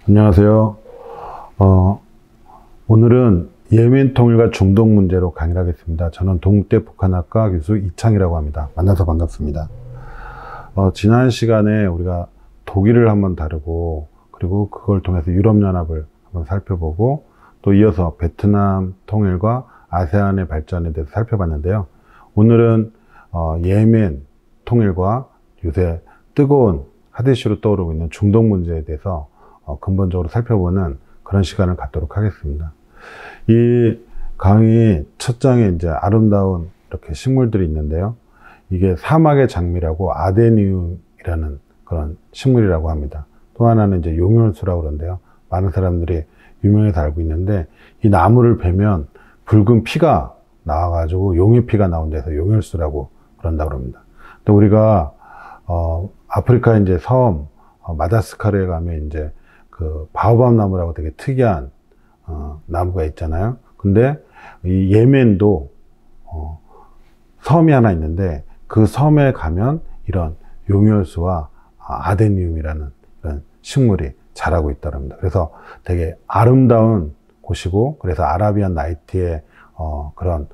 안녕하세요. 오늘은 예멘 통일과 중동 문제로 강의를 하겠습니다. 저는 동국대 북한학과 교수 이창이라고 합니다. 만나서 반갑습니다. 지난 시간에 우리가 독일을 한번 다루고, 그리고 그걸 통해서 유럽연합을 한번 살펴보고, 또 이어서 베트남 통일과 아세안의 발전에 대해서 살펴봤는데요. 오늘은 예멘 통일과 요새 뜨거운 핫이슈로 떠오르고 있는 중동 문제에 대해서 근본적으로 살펴보는 그런 시간을 갖도록 하겠습니다. 이 강의 첫 장에 이제 아름다운 이렇게 식물들이 있는데요. 이게 사막의 장미라고 아데니움이라는 그런 식물이라고 합니다. 또 하나는 이제 용혈수라고 그러는데요. 많은 사람들이 유명해서 알고 있는데, 이 나무를 베면 붉은 피가 나와가지고 용의 피가 나온 데서 용혈수라고 그런다고 합니다. 근데 우리가 아프리카 이제 섬 마다스카르에 가면 이제 그 바오밥 나무라고 되게 특이한 나무가 있잖아요. 근데 이 예멘도 섬이 하나 있는데, 그 섬에 가면 이런 용혈수와 아데니움이라는 그런 식물이 자라고 있다고 합니다. 그래서 되게 아름다운 곳이고, 그래서 아라비안 나이트의 그런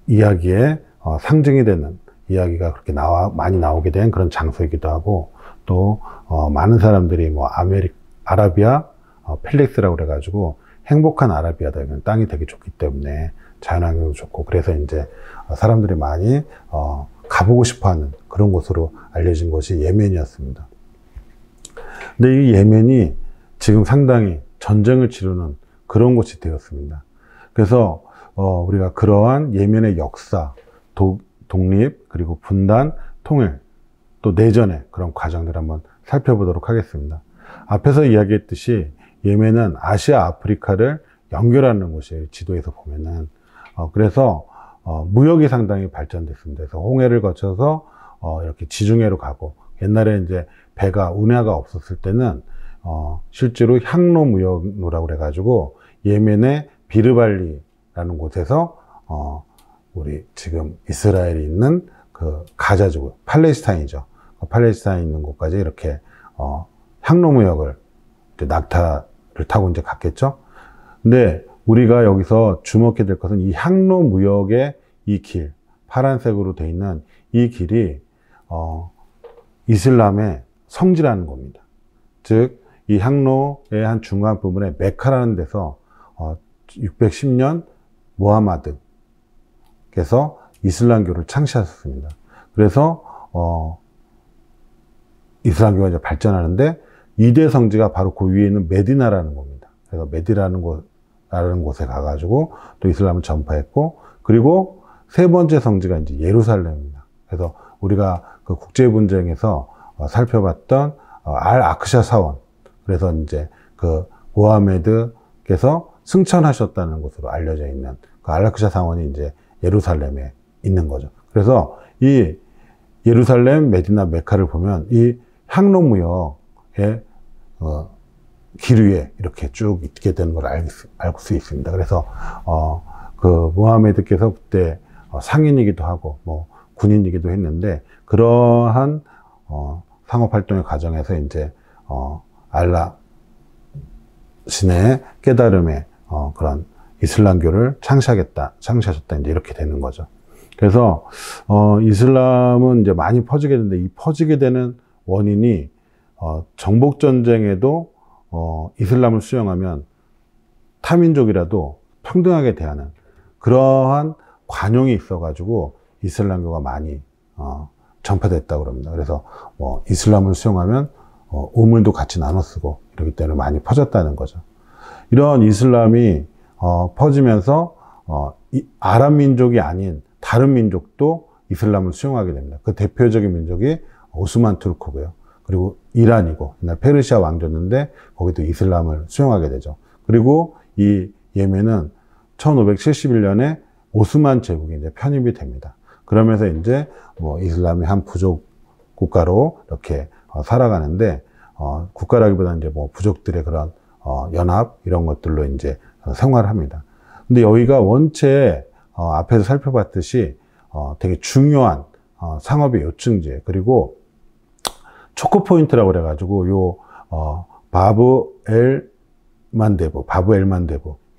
이야기의 상징이 되는 이야기가 그렇게 많이 나오게 된 그런 장소이기도 하고, 또 많은 사람들이 뭐 아라비아 펠릭스라고 그래가지고 행복한 아라비아다, 이건 땅이 되게 좋기 때문에 자연환경도 좋고, 그래서 이제 사람들이 많이 가보고 싶어하는 그런 곳으로 알려진 것이 예멘이었습니다. 근데 이 예멘이 지금 상당히 전쟁을 치르는 그런 곳이 되었습니다. 그래서 우리가 그러한 예멘의 역사, 독립, 그리고 분단, 통일, 또 내전의 그런 과정들을 한번 살펴보도록 하겠습니다. 앞에서 이야기했듯이 예멘은 아시아, 아프리카를 연결하는 곳이에요. 지도에서 보면은. 그래서 무역이 상당히 발전됐습니다. 그래서 홍해를 거쳐서 이렇게 지중해로 가고, 옛날에 이제 배가, 운하가 없었을 때는 실제로 항로 무역로라고 그래가지고 예멘의 비르발리라는 곳에서 우리 지금 이스라엘이 있는 그 가자지구, 팔레스타인이죠. 팔레스타인에 있는 곳까지 이렇게 항로무역을 낙타를 타고 이제 갔겠죠. 근데 우리가 여기서 주목해야 될 것은 이 항로무역의 이 길, 파란색으로 되어 있는 이 길이 이슬람의 성지라는 겁니다. 즉, 이 항로의 한 중간 부분에 메카라는 데서 610년 모하마드께서 이슬람교를 창시하셨습니다. 그래서 이슬람교가 이제 발전하는데, 2대 성지가 바로 그 위에 있는 메디나라는 겁니다. 그래서 메디나라는 곳에 가가지고 또 이슬람을 전파했고, 그리고 세 번째 성지가 이제 예루살렘입니다. 그래서 우리가 그 국제분쟁에서 살펴봤던 알 아크샤 사원, 그래서 이제 그 모하메드께서 승천하셨다는 곳으로 알려져 있는 그 알 아크샤 사원이 이제 예루살렘에 있는 거죠. 그래서 이 예루살렘, 메디나, 메카를 보면 이 항로무역의 길 위에 이렇게 쭉 있게 되는 걸 알 수 있습니다. 그래서 그 모하메드께서 그때 상인이기도 하고 뭐 군인이기도 했는데, 그러한 상업활동의 과정에서 이제 알라 신의 깨달음에 그런 이슬람교를 창시하셨다, 이제 이렇게 되는 거죠. 그래서 이슬람은 이제 많이 퍼지게 되는데, 이 퍼지게 되는 원인이 정복전쟁에도 이슬람을 수용하면 타민족이라도 평등하게 대하는 그러한 관용이 있어가지고 이슬람교가 많이 전파됐다고 합니다. 그래서 이슬람을 수용하면 우물도 같이 나눠 쓰고 이러기 때문에 많이 퍼졌다는 거죠. 이런 이슬람이 퍼지면서 아랍 민족이 아닌 다른 민족도 이슬람을 수용하게 됩니다. 그 대표적인 민족이 오스만 투르크고요. 그리고 이란이고, 옛날 페르시아 왕조였는데 거기도 이슬람을 수용하게 되죠. 그리고 이 예멘은 1571년에 오스만 제국이 이제 편입이 됩니다. 그러면서 이제 이슬람의 한 부족 국가로 이렇게 살아가는데, 국가라기보다는 이제 부족들의 그런 연합, 이런 것들로 이제 생활을 합니다. 근데 여기가 원체 앞에서 살펴봤듯이 되게 중요한 상업의 요충지에, 그리고 초크포인트라고 그래가지고 바브 엘 만데보,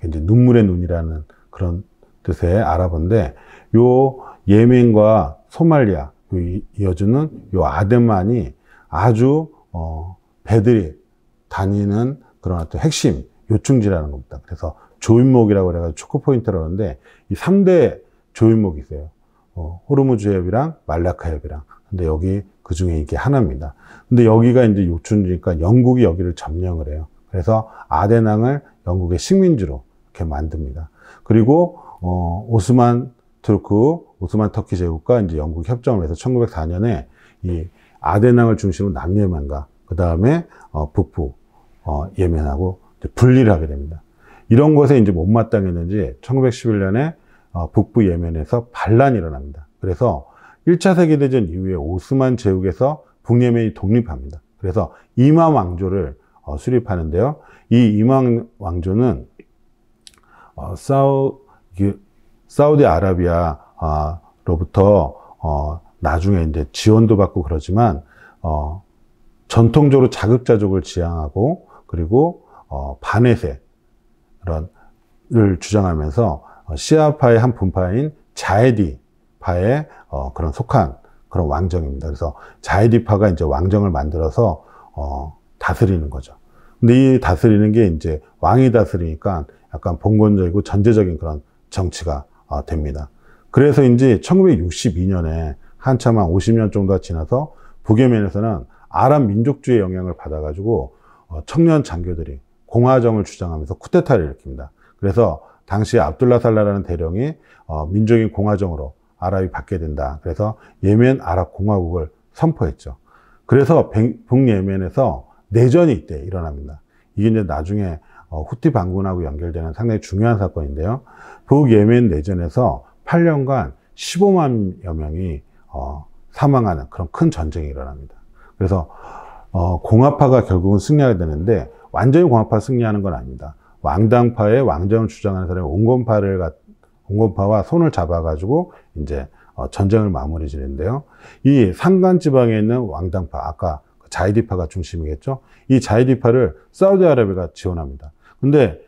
이제 눈물의 눈이라는 그런 뜻의 아랍어인데, 요 예멘과 소말리아 이어주는 요 아덴만이 아주 배들이 다니는 그런 어떤 핵심 요충지라는 겁니다. 그래서 조인목이라고 해가지고 초코포인트라고 하는데, 이 3대 조인목이 있어요. 호르무즈 해협이랑 말라카 해협이랑. 근데 여기 그 중에 이게 하나입니다. 근데 여기가 이제 요충지니까 영국이 여기를 점령을 해요. 그래서 아덴항을 영국의 식민지로 이렇게 만듭니다. 그리고 오스만 터키 제국과 이제 영국 협정을 해서 1904년에 이 아덴항을 중심으로 남예멘과 그 다음에 북부 예멘하고 분리를 하게 됩니다. 이런 것에 이제 못마땅했는지 1911년에 북부 예멘에서 반란이 일어납니다. 그래서 1차 세계대전 이후에 오스만 제국에서 북예멘이 독립합니다. 그래서 이맘 왕조를 수립하는데요. 이 이맘 왕조는 사우디아라비아로부터 나중에 이제 지원도 받고 그러지만 전통적으로 자급자족을 지향하고 그리고 반에세 를 주장하면서 시아파의 한 분파인 자에디파에 그런 속한 그런 왕정입니다. 그래서 자에디파가 이제 왕정을 만들어서 다스리는 거죠. 근데 이 다스리는 게 이제 왕이 다스리니까 약간 봉건적이고 전제적인 그런 정치가 됩니다. 그래서 이제 1962년에 한참 한 50년 정도가 지나서 북예멘에서는 아랍 민족주의 영향을 받아가지고 청년 장교들이 공화정을 주장하면서 쿠데타를 일으킵니다. 그래서 당시 압둘라 살라라는 대령이 민족인 공화정으로 아랍이 받게 된다. 그래서 예멘 아랍 공화국을 선포했죠. 그래서 북예멘에서 내전이 이때 일어납니다. 이게 이제 나중에 후티 반군하고 연결되는 상당히 중요한 사건인데요. 북예멘 내전에서 8년간 15만여 명이 사망하는 그런 큰 전쟁이 일어납니다. 그래서 공화파가 결국은 승리하게 되는데 완전히 공화파가 승리하는 건 아닙니다. 왕당파의 왕정을 주장하는 사람이 온건파와 손을 잡아가지고 이제 전쟁을 마무리 지는데요. 이 산간 지방에 있는 왕당파, 아까 자이디파가 중심이겠죠. 이 자이디파를 사우디아라비아가 지원합니다. 근데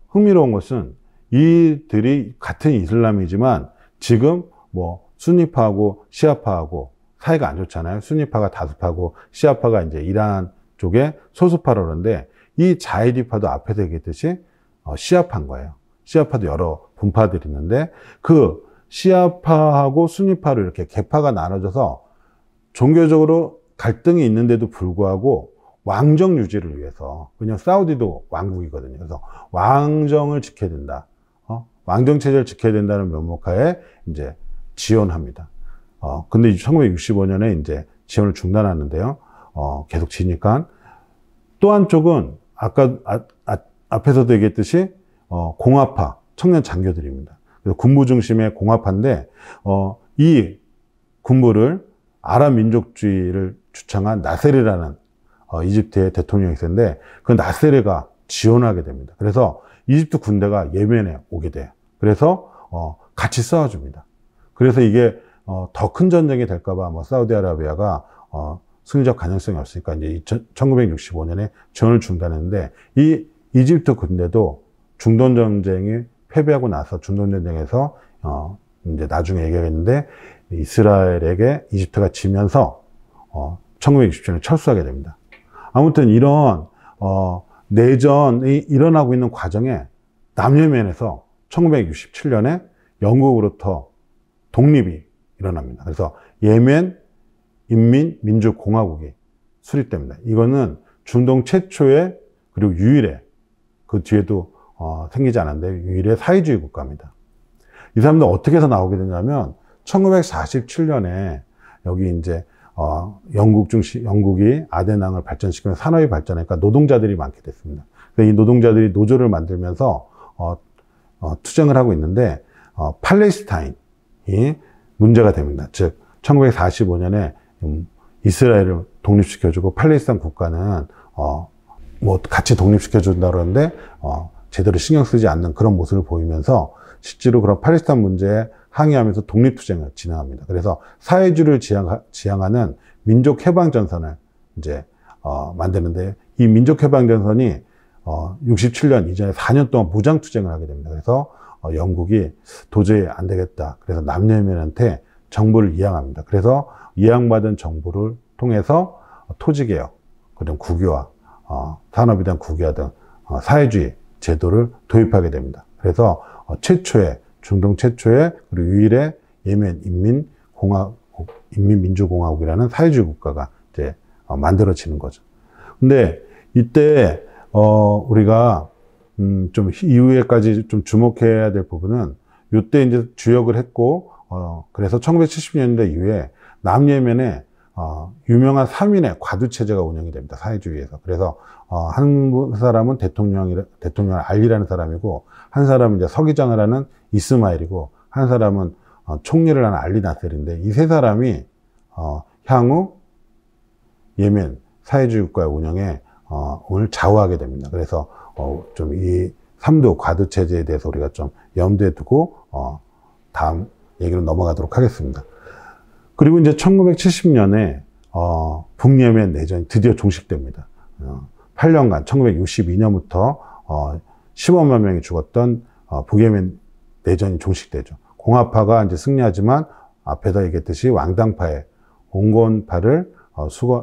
흥미로운 것은 이들이 같은 이슬람이지만 지금 뭐 순니파하고 시아파하고 사이가 안 좋잖아요. 순니파가 다수파고 시아파가 이제 이란 쪽에 소수파로 그러는데 이 자이디파도 앞에서 얘기했듯이 시아파인 거예요. 시아파도 여러 분파들이 있는데 그 시아파하고 순니파로 이렇게 계파가 나눠져서 종교적으로 갈등이 있는데도 불구하고 왕정 유지를 위해서, 왜냐하면 사우디도 왕국이거든요. 그래서 왕정을 지켜야 된다. 왕정 체제를 지켜야 된다는 면목하에 이제 지원합니다. 근데 1965년에 이제 지원을 중단하는데요. 계속 지니까 또 한쪽은 아까 앞에서도 얘기했듯이 공화파 청년 장교들입니다. 그래서 군부 중심의 공화파인데 이 군부를 아랍 민족주의를 주창한 나세르라는 이집트의 대통령이 있었는데 그 나세르가 지원하게 됩니다. 그래서 이집트 군대가 예멘에 오게 돼요. 그래서 같이 싸워줍니다. 그래서 이게 더 큰 전쟁이 될까봐 사우디아라비아가 승리적 가능성이 없으니까 이제 1965년에 지원을 중단했는데 이 이집트 군대도 중동 전쟁이 패배하고 나서 중동 전쟁에서 이제 나중에 얘기하겠는데 이스라엘에게 이집트가 지면서 1967년에 철수하게 됩니다. 아무튼 이런 내전이 일어나고 있는 과정에 남예멘에서 1967년에 영국으로부터 독립이 일어납니다. 그래서 예멘 인민민주공화국이 수립됩니다. 이거는 중동 최초의 그리고 유일의, 그 뒤에도 생기지 않았는데 유일의 사회주의 국가입니다. 이 사람들 어떻게 해서 나오게 되냐면 1947년에 여기 이제 영국이 아덴항을 발전시키면 산업이 발전하니까 노동자들이 많게 됐습니다. 그래서 이 노동자들이 노조를 만들면서 투쟁을 하고 있는데 팔레스타인이 문제가 됩니다. 즉 1945년에 이스라엘을 독립시켜주고 팔레스타인 국가는 뭐 같이 독립시켜준다 그러는데 제대로 신경 쓰지 않는 그런 모습을 보이면서 실제로 그런 팔레스타인 문제에 항의하면서 독립투쟁을 진행합니다. 그래서 사회주의를 지향하는 민족해방전선을 이제 만드는데 이 민족해방전선이 67년 이전에 4년 동안 무장투쟁을 하게 됩니다. 그래서 영국이 도저히 안 되겠다. 그래서 남예멘한테 정부를 이양합니다. 그래서 이양받은 정부를 통해서 토지개혁, 그다음 국유화, 산업에 대한 국유화 등 사회주의 제도를 도입하게 됩니다. 그래서 중동 최초의 그리고 유일의 예멘 인민민주공화국이라는 사회주의 국가가 이제 만들어지는 거죠. 근데 이때 우리가 좀 이후에까지 좀 주목해야 될 부분은 이때 이제 주역을 했고 그래서 1970년대 이후에 남예멘에 유명한 3인의 과두체제가 운영이 됩니다. 사회주의에서. 그래서 한 사람은 대통령 알리라는 사람이고, 한 사람은 이제 서기장을 하는 이스마일이고, 한 사람은 총리를 하는 알리 나셀인데, 이 세 사람이 향후 예멘 사회주의 국가의 운영에 오늘 좌우하게 됩니다. 그래서 좀 이 삼두 과두체제에 대해서 우리가 좀 염두에 두고 다음 얘기로 넘어가도록 하겠습니다. 그리고 이제 1970년에 북예멘 내전이 드디어 종식됩니다. 8년간 1962년부터 15만 명이 죽었던 북예멘 내전이 종식되죠. 공화파가 이제 승리하지만 앞에서 얘기했듯이 왕당파의 온건파를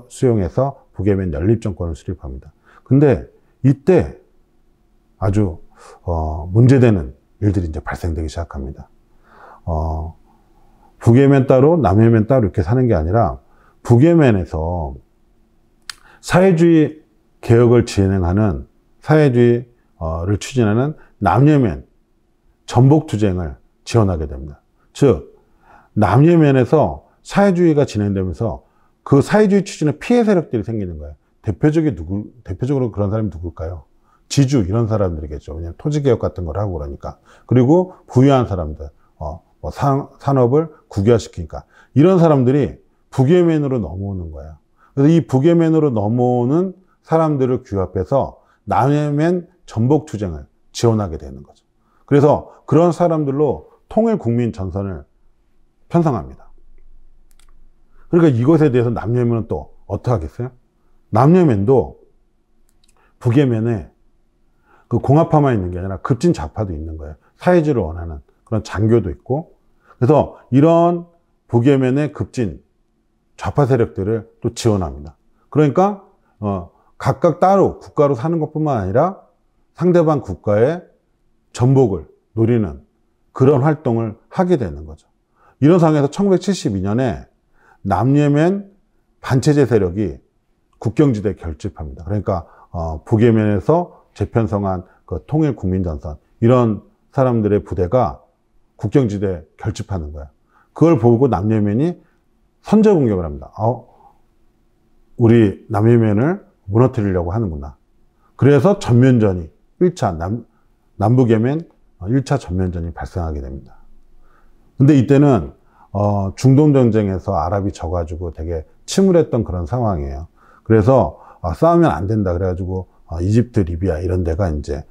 수용해서 북예멘 연립정권을 수립합니다. 근데 이때 아주 문제되는 일들이 이제 발생되기 시작합니다. 북예멘 따로 남예멘 따로 이렇게 사는 게 아니라 북예멘에서 사회주의 개혁을 진행하는 사회주의를 추진하는 남예멘 전복투쟁을 지원하게 됩니다. 즉 남예멘에서 사회주의가 진행되면서 그 사회주의 추진의 피해 세력들이 생기는 거예요. 대표적으로 그런 사람이 누굴까요? 지주 이런 사람들이겠죠. 왜냐하면 토지개혁 같은 걸 하고 그러니까. 그리고 부유한 사람들, 산업을 국유화시키니까 이런 사람들이 북예멘으로 넘어오는 거예요. 그래서 이 북예멘으로 넘어오는 사람들을 규합해서 남예멘 전복투쟁을 지원하게 되는 거죠. 그래서 그런 사람들로 통일국민전선을 편성합니다. 그러니까 이것에 대해서 남예멘은 또 어떻게 하겠어요? 남예멘도 북예멘에 그 공화파만 있는 게 아니라 급진 좌파도 있는 거예요. 사회주의를 원하는 그런 장교도 있고. 그래서 이런 북예멘의 급진 좌파 세력들을 또 지원합니다. 그러니까 각각 따로 국가로 사는 것뿐만 아니라 상대방 국가의 전복을 노리는 그런 활동을 하게 되는 거죠. 이런 상황에서 1972년에 남예멘 반체제 세력이 국경지대에 결집합니다. 그러니까 북예멘에서 재편성한 그 통일국민전선 이런 사람들의 부대가 국경지대에 결집하는 거예요. 그걸 보고 남예멘이 선제 공격을 합니다. 우리 남예멘을 무너뜨리려고 하는구나. 그래서 전면전이 1차 남북예멘 1차 전면전이 발생하게 됩니다. 근데 이때는 중동 전쟁에서 아랍이 져가지고 되게 침울했던 그런 상황이에요. 그래서 싸우면 안 된다 그래가지고 이집트, 리비아 이런 데가 이제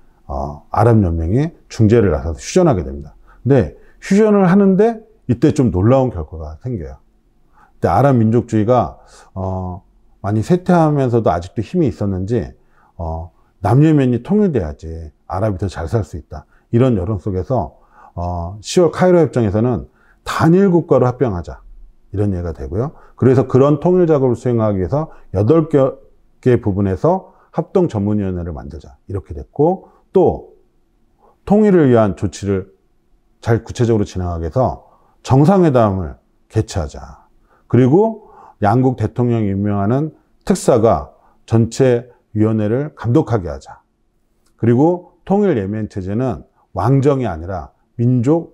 아랍 연맹이 중재를 나서서 휴전하게 됩니다. 근데 휴전을 하는데 이때 좀 놀라운 결과가 생겨요. 그때 아랍 민족주의가 많이 쇠퇴하면서도 아직도 힘이 있었는지 남예멘이 통일돼야지 아랍이 더 잘 살 수 있다. 이런 여론 속에서 10월 카이로 협정에서는 단일 국가로 합병하자. 이런 얘기가 되고요. 그래서 그런 통일 작업을 수행하기 위해서 8개 부분에서 합동 전문위원회를 만들자. 이렇게 됐고 또 통일을 위한 조치를 잘 구체적으로 진행하기 위해서 정상회담을 개최하자. 그리고 양국 대통령이 임명하는 특사가 전체 위원회를 감독하게 하자. 그리고 통일 예멘 체제는 왕정이 아니라 민주,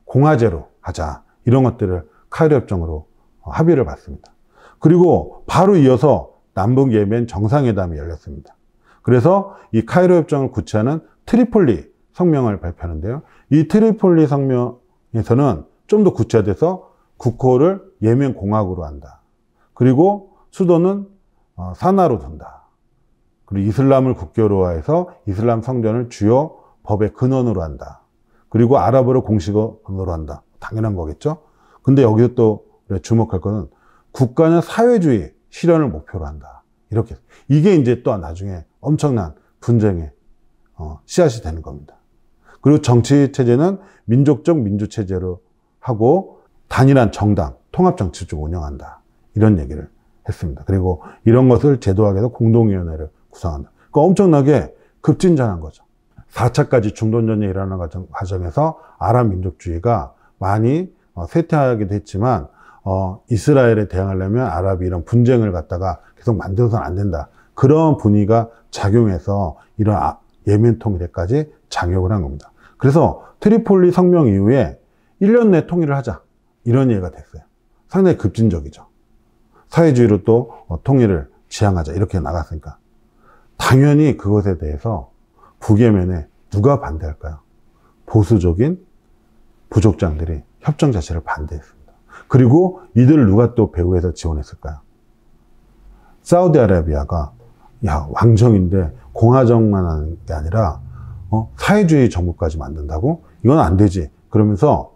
공화제로 하자. 이런 것들을 카이로 협정으로 합의를 받습니다. 그리고 바로 이어서 남북 예멘 정상회담이 열렸습니다. 그래서 이 카이로 협정을 구체하는 트리폴리 성명을 발표하는데요. 이 트리폴리 성명에서는 좀 더 구체화돼서 국호를 예멘 공화국으로 한다. 그리고 수도는 사나로 둔다. 그리고 이슬람을 국교로해서 이슬람 성전을 주요 법의 근원으로 한다. 그리고 아랍어를 공식 언어로 한다. 당연한 거겠죠. 근데 여기서 또 주목할 것은 국가는 사회주의 실현을 목표로 한다. 이렇게. 이게 이제 또 나중에 엄청난 분쟁의 씨앗이 되는 겁니다. 그리고 정치 체제는 민족적 민주체제로 하고 단일한 정당, 통합정치를 쭉 운영한다. 이런 얘기를 했습니다. 그리고 이런 것을 제도하게 해서 공동위원회를 구성한다. 그러니까 엄청나게 급진전한 거죠. 4차까지 중동전쟁이 일어나는 과정에서 아랍 민족주의가 많이 쇠퇴하기도 했지만 이스라엘에 대항하려면 아랍이 이런 분쟁을 갖다가 계속 만들어서는 안 된다. 그런 분위기가 작용해서 이런 예멘 통일에까지 장벽을 한 겁니다. 그래서 트리폴리 성명 이후에 1년 내에 통일을 하자. 이런 얘기가 됐어요. 상당히 급진적이죠. 사회주의로 또 통일을 지향하자. 이렇게 나갔으니까. 당연히 그것에 대해서 북예멘에 누가 반대할까요? 보수적인 부족장들이 협정 자체를 반대했습니다. 그리고 이들을 누가 또 배후에서 지원했을까요? 사우디아라비아가 야, 왕정인데 공화정만 하는 게 아니라 사회주의 정부까지 만든다고? 이건 안 되지. 그러면서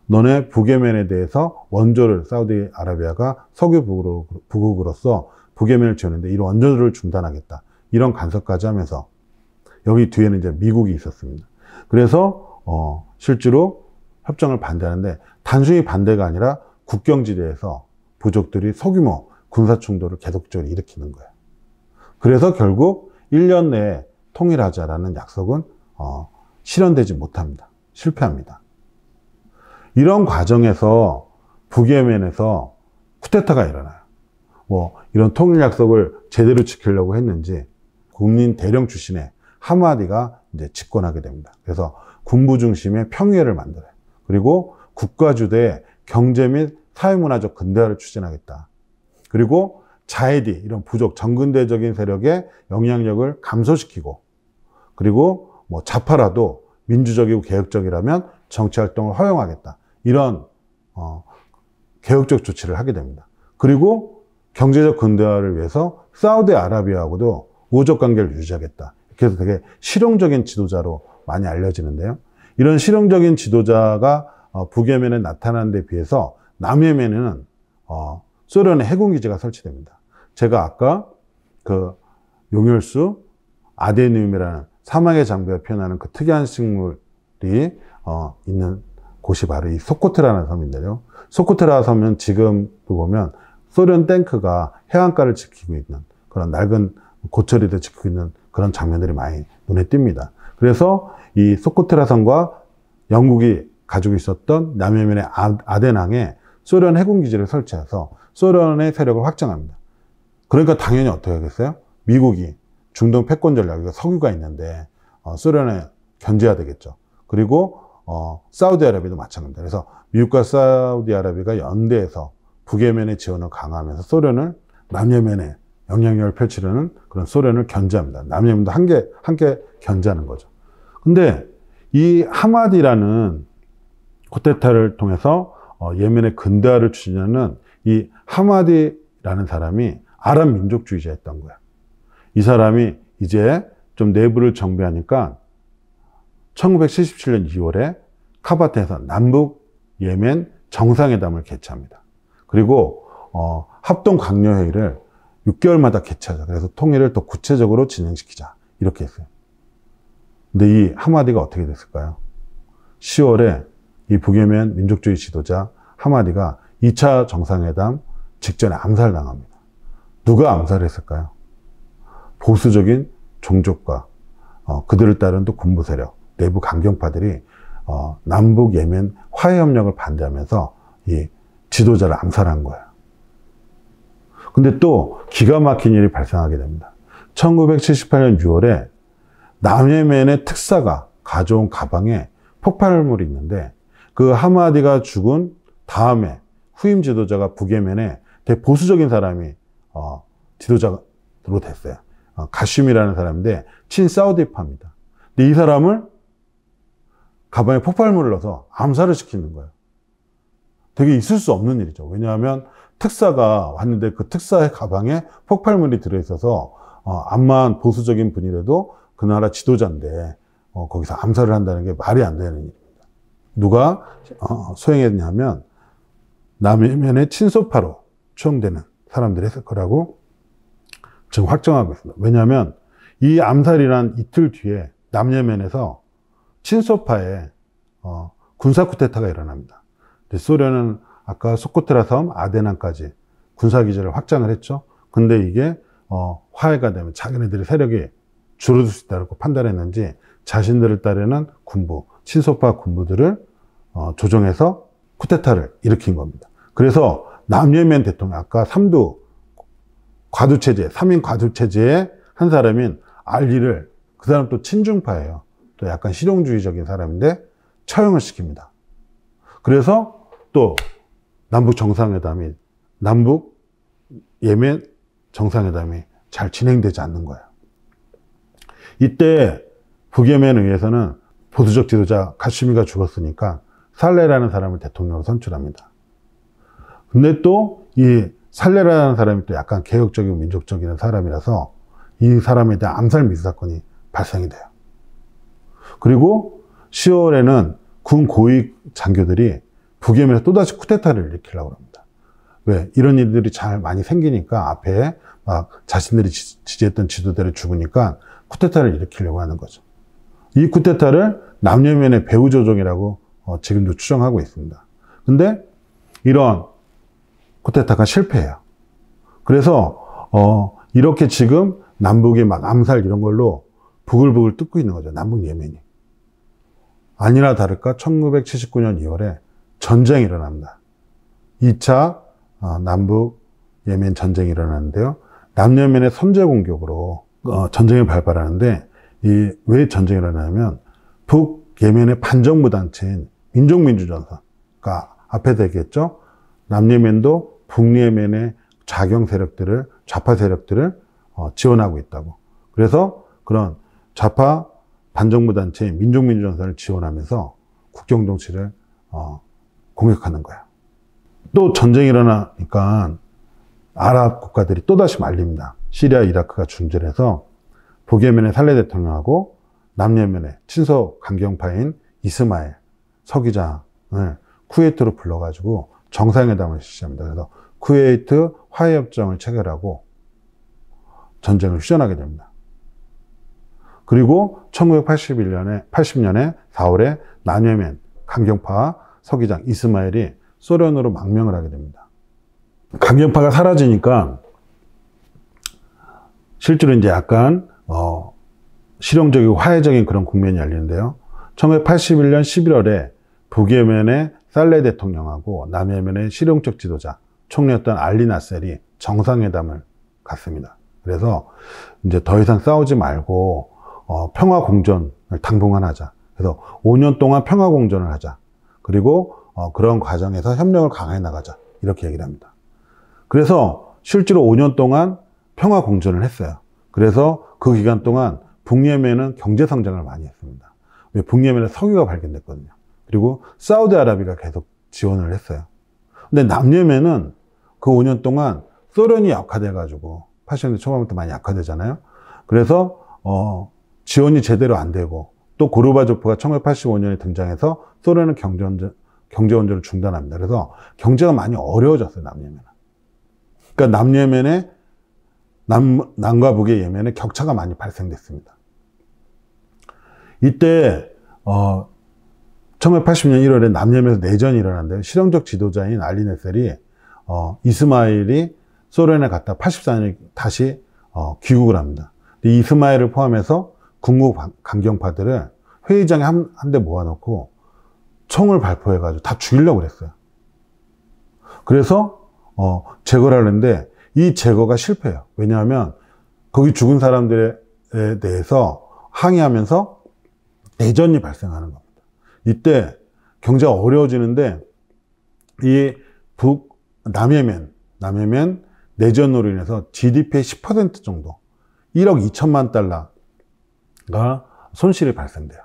너네 북예멘에 대해서 원조를 사우디아라비아가 석유 부국으로서 북예멘을 지었는데 이런 원조를 중단하겠다. 이런 간섭까지 하면서 여기 뒤에는 이제 미국이 있었습니다. 그래서 실제로 협정을 반대하는데 단순히 반대가 아니라 국경지대에서 부족들이 소규모 군사충돌을 계속적으로 일으키는 거예요. 그래서 결국 1년 내에 통일하자라는 약속은 실현되지 못합니다. 실패합니다. 이런 과정에서 북예멘에서 쿠데타가 일어나요. 이런 통일 약속을 제대로 지키려고 했는지 국민 대령 출신의 하마디가 이제 집권하게 됩니다. 그래서 군부 중심의 평의회를 만들어요. 그리고 국가주도의 경제 및 사회문화적 근대화를 추진하겠다. 그리고 자해디, 이런 부족, 정근대적인 세력의 영향력을 감소시키고, 그리고 좌파라도 민주적이고 개혁적이라면 정치활동을 허용하겠다. 이런 개혁적 조치를 하게 됩니다. 그리고 경제적 근대화를 위해서 사우디아라비아하고도 우호적 관계를 유지하겠다. 그래서 되게 실용적인 지도자로 많이 알려지는데요. 이런 실용적인 지도자가 북예멘에 나타나는 데 비해서 남예멘에는 소련의 해군기지가 설치됩니다. 제가 아까 그 용혈수 아데니움이라는 사막의 장벽에 피어나는 그 특이한 식물이 있는 곳이 바로 이 소코트라는 섬인데요. 소코트라 섬은 지금도 보면 소련 탱크가 해안가를 지키고 있는 그런 낡은 고철이들 지키고 있는 그런 장면들이 많이 눈에 띕니다. 그래서 이 소코트라 섬과 영국이 가지고 있었던 남예멘의 아덴항에 소련 해군기지를 설치해서 소련의 세력을 확장합니다. 그러니까 당연히 어떻게 하겠어요? 미국이 중동 패권 전략, 석유가 있는데 소련에 견제해야 되겠죠. 그리고 사우디아라비아도 마찬가지입니다. 그래서 미국과 사우디아라비아가 연대해서 북예멘의 지원을 강화하면서 소련을 남예멘에 영향력을 펼치려는 그런 소련을 견제합니다. 남예멘도 함께 견제하는 거죠. 근데 이 하마디라는 쿠데타를 통해서 예멘의 근대화를 추진하는 이 하마디라는 사람이 아랍 민족주의자였던 거야. 이 사람이 이제 좀 내부를 정비하니까 1977년 2월에 카바트에서 남북 예멘 정상회담을 개최합니다. 그리고 합동 강요회의를 6개월마다 개최하자. 그래서 통일을 더 구체적으로 진행시키자. 이렇게 했어요. 근데 이 하마디가 어떻게 됐을까요? 10월에 이 북예멘 민족주의 지도자 하마디가 2차 정상회담 직전에 암살당합니다. 누가 암살을 했을까요? 보수적인 종족과 그들을 따르는 또 군부 세력, 내부 강경파들이 남북 예멘 화해협력을 반대하면서 이 지도자를 암살한 거예요. 근데 또 기가 막힌 일이 발생하게 됩니다. 1978년 6월에 남예멘의 특사가 가져온 가방에 폭발물이 있는데 그 하마디가 죽은 다음에 후임 지도자가 북예멘에 되게 보수적인 사람이 지도자로 됐어요. 가심이라는 사람인데 친사우디파입니다. 근데 이 사람을 가방에 폭발물을 넣어서 암살을 시키는 거예요. 되게 있을 수 없는 일이죠. 왜냐하면 특사가 왔는데 그 특사의 가방에 폭발물이 들어있어서 암만 보수적인 분이라도 그 나라 지도자인데 거기서 암살을 한다는 게 말이 안 되는 일입니다. 누가 소행했냐면 남예멘의 친소파로 추정되는 사람들이 했을 거라고 지금 확정하고 있습니다. 왜냐하면 이 암살이란 이틀 뒤에 남예멘에서 친소파에 군사 쿠데타가 일어납니다. 소련은 아까 소코트라 섬 아데난까지 군사기지를 확장을 했죠. 근데 이게 화해가 되면 자기네들의 세력이 줄어들 수 있다고 판단했는지 자신들을 따르는 군부, 친소파 군부들을 조정해서 쿠데타를 일으킨 겁니다. 그래서 남예멘 대통령, 아까 3두 과두체제, 3인 과두체제의 한 사람인 알리를, 그 사람 또 친중파예요. 또 약간 실용주의적인 사람인데 처형을 시킵니다. 그래서 또 남북 정상회담이, 남북 예멘 정상회담이 잘 진행되지 않는 거예요. 이때 북예멘 의회에서는 보수적 지도자 가시미가 죽었으니까 살레라는 사람을 대통령으로 선출합니다. 근데 또 이 살레라는 사람이 또 약간 개혁적이고 민족적인 사람이라서 이 사람에 대한 암살 미수 사건이 발생이 돼요. 그리고 10월에는 군 고위 장교들이 북예멘에 또다시 쿠데타를 일으키려고 합니다. 왜? 이런 일들이 잘 많이 생기니까 앞에 막 자신들이 지지했던 지도자들이 죽으니까 쿠데타를 일으키려고 하는 거죠. 이 쿠데타를 남예멘의 배후조정이라고 지금도 추정하고 있습니다. 근데 이런 쿠데타가 실패해요. 그래서 이렇게 지금 남북이 막 암살 이런 걸로 부글부글 뜯고 있는 거죠. 남북 예멘이. 아니나 다를까 1979년 2월에 전쟁이 일어납니다. 2차 남북 예멘 전쟁이 일어나는데요. 남예멘의 선제 공격으로 전쟁이 발발하는데 왜 전쟁이 일어나냐면 북예멘의 반정부 단체인 민족민주전선가 앞에서 얘기했죠. 남예멘도 북예멘의 자경 세력들을, 좌파 세력들을 지원하고 있다고. 그래서 그런 좌파 반정부 단체인 민족민주전선을 지원하면서 국경 정치를 공격하는 거야. 또 전쟁이 일어나니까 아랍 국가들이 또다시 말립니다. 시리아, 이라크가 중재해서 북예멘의 살레 대통령하고 남예멘의 친서 강경파인 이스마엘 서기장을 쿠웨이트로 불러가지고 정상회담을 실시합니다. 그래서 쿠웨이트 화해협정을 체결하고 전쟁을 휴전하게 됩니다. 그리고 1980년에 4월에 남예멘 강경파 서기장 이스마엘이 소련으로 망명을 하게 됩니다. 강경파가 사라지니까 실제로 이제 약간 실용적이고 화해적인 그런 국면이 열리는데요. 1981년 11월에 북예멘의 살레 대통령하고 남예멘의 실용적 지도자 총리였던 알리 나셀이 정상회담을 갖습니다. 그래서 이제 더 이상 싸우지 말고 평화 공존을 당분간 하자. 그래서 5년 동안 평화 공존을 하자. 그리고 그런 과정에서 협력을 강화해 나가자. 이렇게 얘기를 합니다. 그래서 실제로 5년 동안 평화 공존을 했어요. 그래서 그 기간 동안 북예멘은 경제 성장을 많이 했습니다. 왜? 북예멘에 석유가 발견됐거든요. 그리고 사우디아라비아가 계속 지원을 했어요. 근데 남예멘은 그 5년 동안 소련이 약화돼가지고 80년대 초반부터 많이 약화되잖아요. 그래서 지원이 제대로 안 되고 또 고르바초프가 1985년에 등장해서 소련은 경제 원조를 중단합니다. 그래서 경제가 많이 어려워졌어요, 남예멘은. 그러니까 남예멘의 남과 북의 예멘에 격차가 많이 발생됐습니다. 이때 1980년 1월에 남예멘에서 내전이 일어났는데요. 실용적 지도자인 알리 나셀이 이스마일이 소련에 갔다 84년에 다시 귀국을 합니다. 이스마일을 포함해서 군국 강경파들을 회의장에 한 대 모아놓고 총을 발포해가지고 다 죽이려고 그랬어요. 그래서 제거를 하는데 이 제거가 실패해요. 왜냐하면 거기 죽은 사람들에 대해서 항의하면서 내전이 발생하는 겁니다. 이때 경제가 어려워지는데 이 남예멘 내전으로 인해서 GDP의 10% 정도 1억 2천만 달러가 손실이 발생돼요.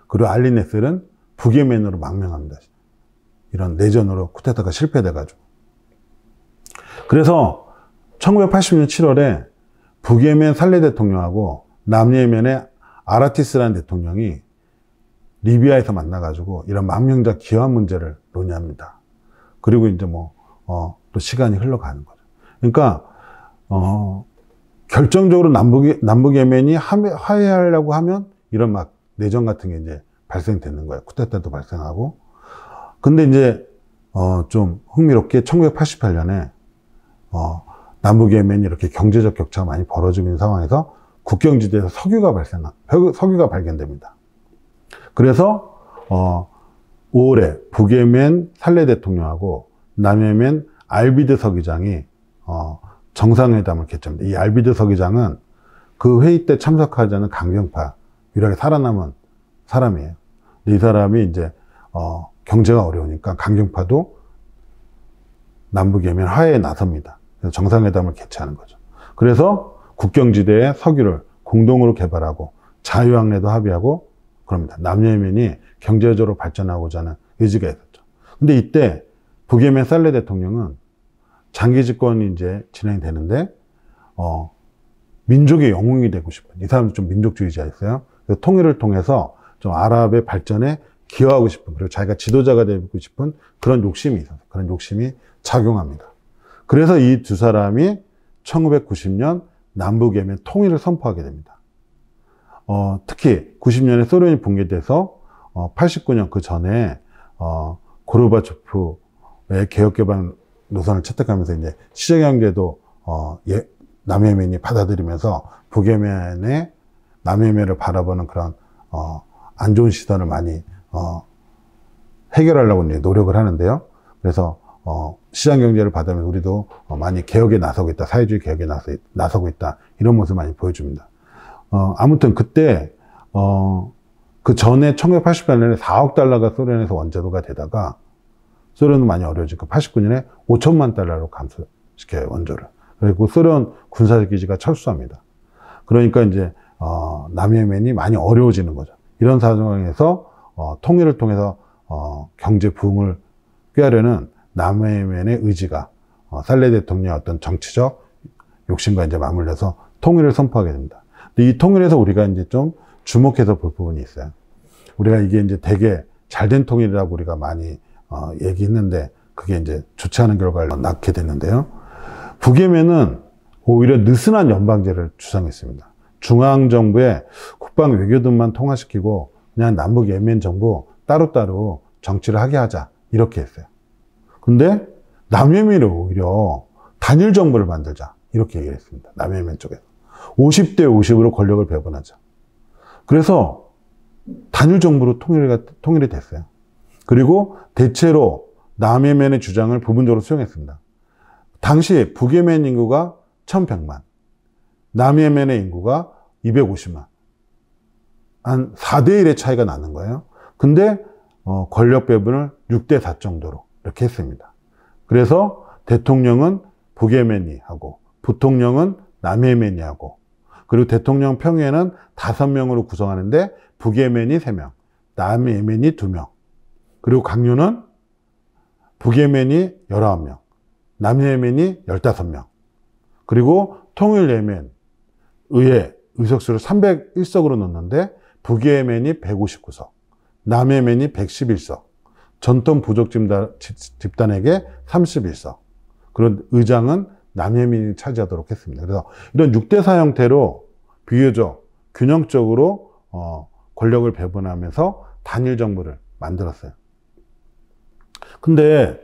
그리고 알리 나셀은 북예멘으로 망명합니다. 이런 내전으로 쿠데타가 실패돼가지고. 그래서 1980년 7월에 북예멘 살레 대통령하고 남예멘의 아라티스라는 대통령이 리비아에서 만나가지고 이런 망명자 기환 문제를 논의합니다. 그리고 이제 또 시간이 흘러가는 거죠. 그러니까, 결정적으로 남북 예멘이 화해하려고 하면 이런 막 내전 같은 게 이제 발생되는 거예요. 쿠데타도 발생하고. 근데 이제 좀 흥미롭게 1988년에 남북 예멘이 이렇게 경제적 격차가 많이 벌어지고 있는 상황에서 국경지대에서 석유가 발견됩니다. 그래서 5월에 북예멘 살레 대통령하고 남예멘 알비드 서기장이 정상회담을 개최합니다. 이 알비드 서기장은 그 회의 때 참석하지 않은 강경파 유일하게 살아남은 사람이에요. 근데 이 사람이 이제 경제가 어려우니까 강경파도 남북 예멘 화해에 나섭니다. 그래서 정상회담을 개최하는 거죠. 그래서 국경지대에 석유를 공동으로 개발하고 자유항해도 합의하고 그럽니다. 남예멘이 경제적으로 발전하고자 하는 의지가 있었죠. 근데 이때 북예멘 살레 대통령은 장기 집권이 이제 진행이 되는데 민족의 영웅이 되고 싶어요. 이 사람도 좀 민족주의자였어요. 그래서 통일을 통해서 좀 아랍의 발전에 기여하고 싶은, 그리고 자기가 지도자가 되고 싶은 그런 욕심이 있어서 그런 욕심이 작용합니다. 그래서 이 두 사람이 1990년 남북 예멘 통일을 선포하게 됩니다. 특히 90년에 소련이 붕괴돼서 89년 그 전에 고르바초프의 개혁개방 노선을 채택하면서 이제 시장경제도 남예멘이 받아들이면서 북예멘의 남예멘을 바라보는 그런 안 좋은 시선을 많이 해결하려고 이제 노력을 하는데요. 그래서 시장경제를 받으면서 우리도 많이 개혁에 나서고 있다, 사회주의 개혁에 나서고 있다, 이런 모습을 많이 보여줍니다. 아무튼 그때 그 전에 1988년에 4억 달러가 소련에서 원자로가 되다가 소련은 많이 어려워지고 89년에 5천만 달러로 감소시켜요, 원조를. 그리고 소련 군사기지가 철수합니다. 그러니까 이제 남예멘이 많이 어려워지는 거죠. 이런 상황에서 통일을 통해서 경제 부흥을 꾀하려는 남예멘의 의지가 살레 대통령의 어떤 정치적 욕심과 이제 맞물려서 통일을 선포하게 됩니다. 근데 이 통일에서 우리가 이제 좀 주목해서 볼 부분이 있어요. 우리가 이게 이제 되게 잘된 통일이라고 우리가 많이 얘기했는데 그게 이제 좋지 않은 결과를 낳게 됐는데요. 북예멘은 오히려 느슨한 연방제를 주장했습니다. 중앙정부의 국방 외교등만 통화시키고 그냥 남북 예멘 정부 따로따로 정치를 하게 하자, 이렇게 했어요. 근데 남예멘이 오히려 단일 정부를 만들자, 이렇게 얘기를 했습니다. 남예멘 쪽에서 50대 50으로 권력을 배분하자. 그래서 단일 정부로 통일이 됐어요. 그리고 대체로 남예멘의 주장을 부분적으로 수용했습니다. 당시 북예멘 인구가 1100만, 남예멘의 인구가 250만. 한 4대 1의 차이가 나는 거예요. 근데 권력 배분을 6대 4 정도로 이렇게 했습니다. 그래서 대통령은 북예멘이 하고 부통령은 남예멘이 하고, 그리고 대통령 평의회는 5명으로 구성하는데 북예멘이 3명, 남예멘이 2명, 그리고 강요는 북예멘이 19명, 남예멘이 15명, 그리고 통일예멘 의회 의석수를 301석으로 넣는데 북예멘이 159석, 남예멘이 111석, 전통 부족 집단에게 31석, 그런 의장은 남예멘이 차지하도록 했습니다. 그래서 이런 6대4 형태로 비교적 균형적으로 권력을 배분하면서 단일 정부를 만들었어요. 근데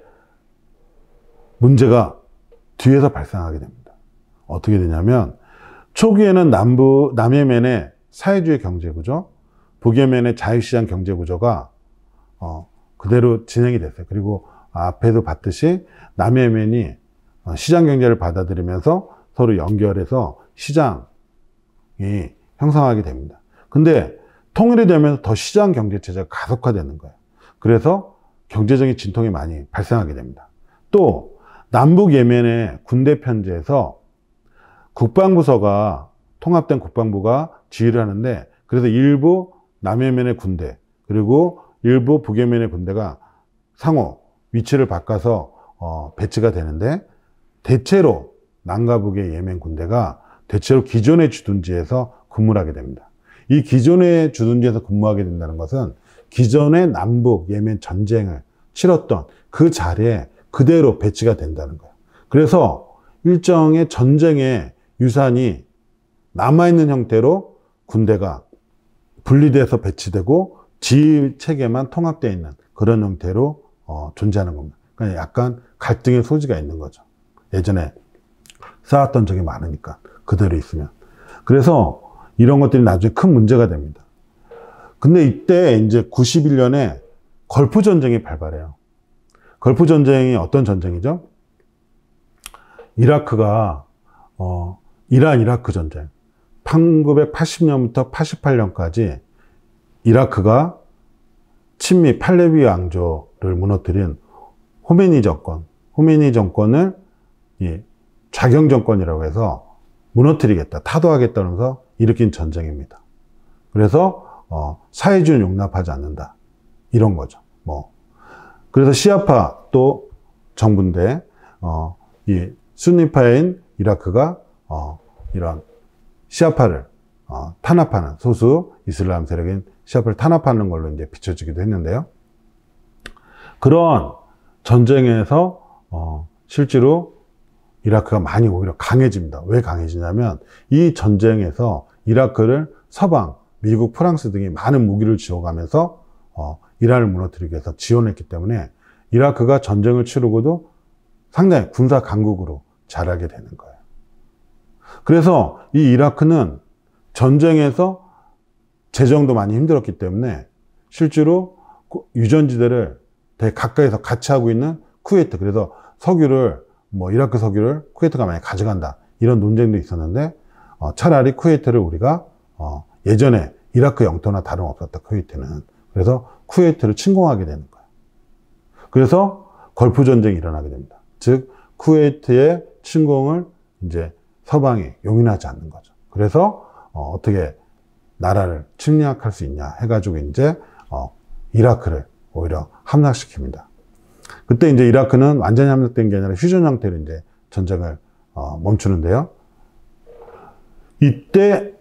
문제가 뒤에서 발생하게 됩니다. 어떻게 되냐면 초기에는 남예멘의 사회주의 경제구조, 북예멘의 자유시장 경제구조가 그대로 진행이 됐어요. 그리고 앞에도 봤듯이 남예멘이 시장경제를 받아들이면서 서로 연결해서 시장이 형성하게 됩니다. 근데 통일이 되면서 더 시장경제체제가 가속화되는 거예요. 그래서 경제적인 진통이 많이 발생하게 됩니다. 또 남북 예멘의 군대 편제에서 국방부서가 통합된 국방부가 지휘를 하는데, 그래서 일부 남예멘의 군대 그리고 일부 북예멘의 군대가 상호 위치를 바꿔서 배치가 되는데, 대체로 남과 북의 예멘 군대가 대체로 기존의 주둔지에서 근무를 하게 됩니다. 이 기존의 주둔지에서 근무하게 된다는 것은 기존의 남북 예멘 전쟁을 치렀던 그 자리에 그대로 배치가 된다는 거예요. 그래서 일정의 전쟁의 유산이 남아있는 형태로 군대가 분리돼서 배치되고 지휘 체계만 통합되어 있는 그런 형태로 존재하는 겁니다. 그러니까 약간 갈등의 소지가 있는 거죠. 예전에 쌓았던 적이 많으니까 그대로 있으면. 그래서 이런 것들이 나중에 큰 문제가 됩니다. 근데 이때 이제 91년에 걸프 전쟁이 발발해요. 걸프 전쟁이 어떤 전쟁이죠? 이라크가 이란 이라크 전쟁 1980년부터 88년까지 이라크가 친미 팔레비 왕조를 무너뜨린 호메니 정권을 좌경 정권이라고 해서 무너뜨리겠다, 타도하겠다면서 일으킨 전쟁입니다. 그래서 사회주의는 용납하지 않는다, 이런 거죠. 그래서 시아파 또 정부인데 이 순니파인 이라크가 이런 시아파를 탄압하는, 소수 이슬람 세력인 시아파를 탄압하는 걸로 이제 비춰지기도 했는데요. 그런 전쟁에서 실제로 이라크가 많이 오히려 강해집니다. 왜 강해지냐면 이 전쟁에서 이라크를 서방, 미국, 프랑스 등이 많은 무기를 지어가면서 이란을 무너뜨리기 위해서 지원했기 때문에 이라크가 전쟁을 치르고도 상당히 군사 강국으로 자라게 되는 거예요. 그래서 이 이라크는 전쟁에서 재정도 많이 힘들었기 때문에 실제로 유전지대를 되게 가까이서 같이 하고 있는 쿠웨이트, 그래서 석유를 이라크 석유를 쿠웨이트가 많이 가져간다, 이런 논쟁도 있었는데 차라리 쿠웨이트를 우리가 예전에 이라크 영토나 다름없었다, 쿠웨이트는. 그래서 쿠웨이트를 침공하게 되는 거예요. 그래서 걸프 전쟁이 일어나게 됩니다. 즉 쿠웨이트의 침공을 이제 서방이 용인하지 않는 거죠. 그래서 어떻게 나라를 침략할 수 있냐 해가지고 이제 이라크를 오히려 함락시킵니다. 그때 이제 이라크는 완전히 함락된 게 아니라 휴전 형태로 이제 전쟁을 멈추는데요. 이때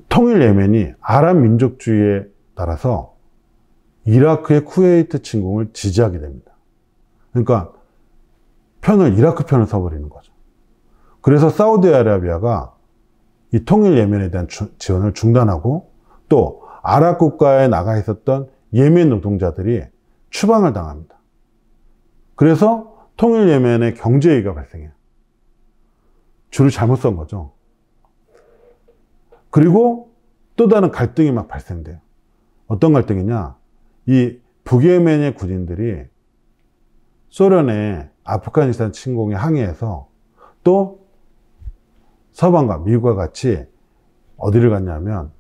통일 예멘이 아랍 민족주의에 따라서 이라크의 쿠웨이트 침공을 지지하게 됩니다. 그러니까 이라크 편을 서버리는 거죠. 그래서 사우디아라비아가 이 통일 예멘에 대한 지원을 중단하고, 또 아랍 국가에 나가 있었던 예멘 노동자들이 추방을 당합니다. 그래서 통일 예멘의 경제위기가 발생해요. 줄을 잘못 선 거죠. 그리고 또 다른 갈등이 막 발생돼요. 어떤 갈등이냐? 이 북예멘의 군인들이 소련의 아프가니스탄 침공에 항의해서 또 서방과 미국과 같이 어디를 갔냐면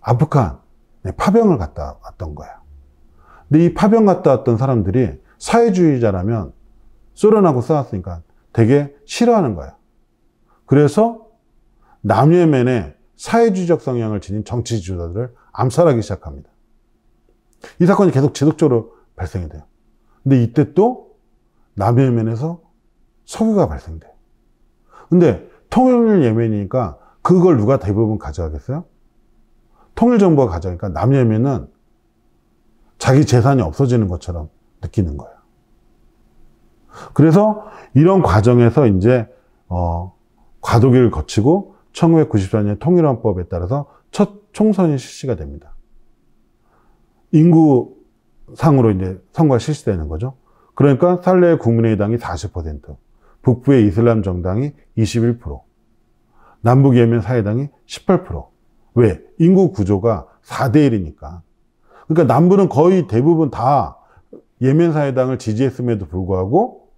아프간에 파병을 갔다 왔던 거예요. 근데 이 파병 갔다 왔던 사람들이 사회주의자라면 소련하고 싸웠으니까 되게 싫어하는 거예요. 그래서 남예멘의 사회주의적 성향을 지닌 정치 지도자들을 암살하기 시작합니다. 이 사건이 계속 지속적으로 발생이 돼요. 근데 이때 또 남예멘에서 석유가 발생돼요. 근데 통일 예멘이니까 그걸 누가 대부분 가져가겠어요? 통일정부가 가져가니까 남예멘은 자기 재산이 없어지는 것처럼 느끼는 거예요. 그래서 이런 과정에서 이제 과도기를 거치고 1994년 통일헌법에 따라서 첫 총선이 실시가 됩니다. 인구상으로 이제 선거가 실시되는 거죠. 그러니까 살레의 국민의당이 40%, 북부의 이슬람 정당이 21%, 남북 예멘 사회당이 18%. 왜? 인구 구조가 4대1이니까. 그러니까 남부는 거의 대부분 다 예멘 사회당을 지지했음에도 불구하고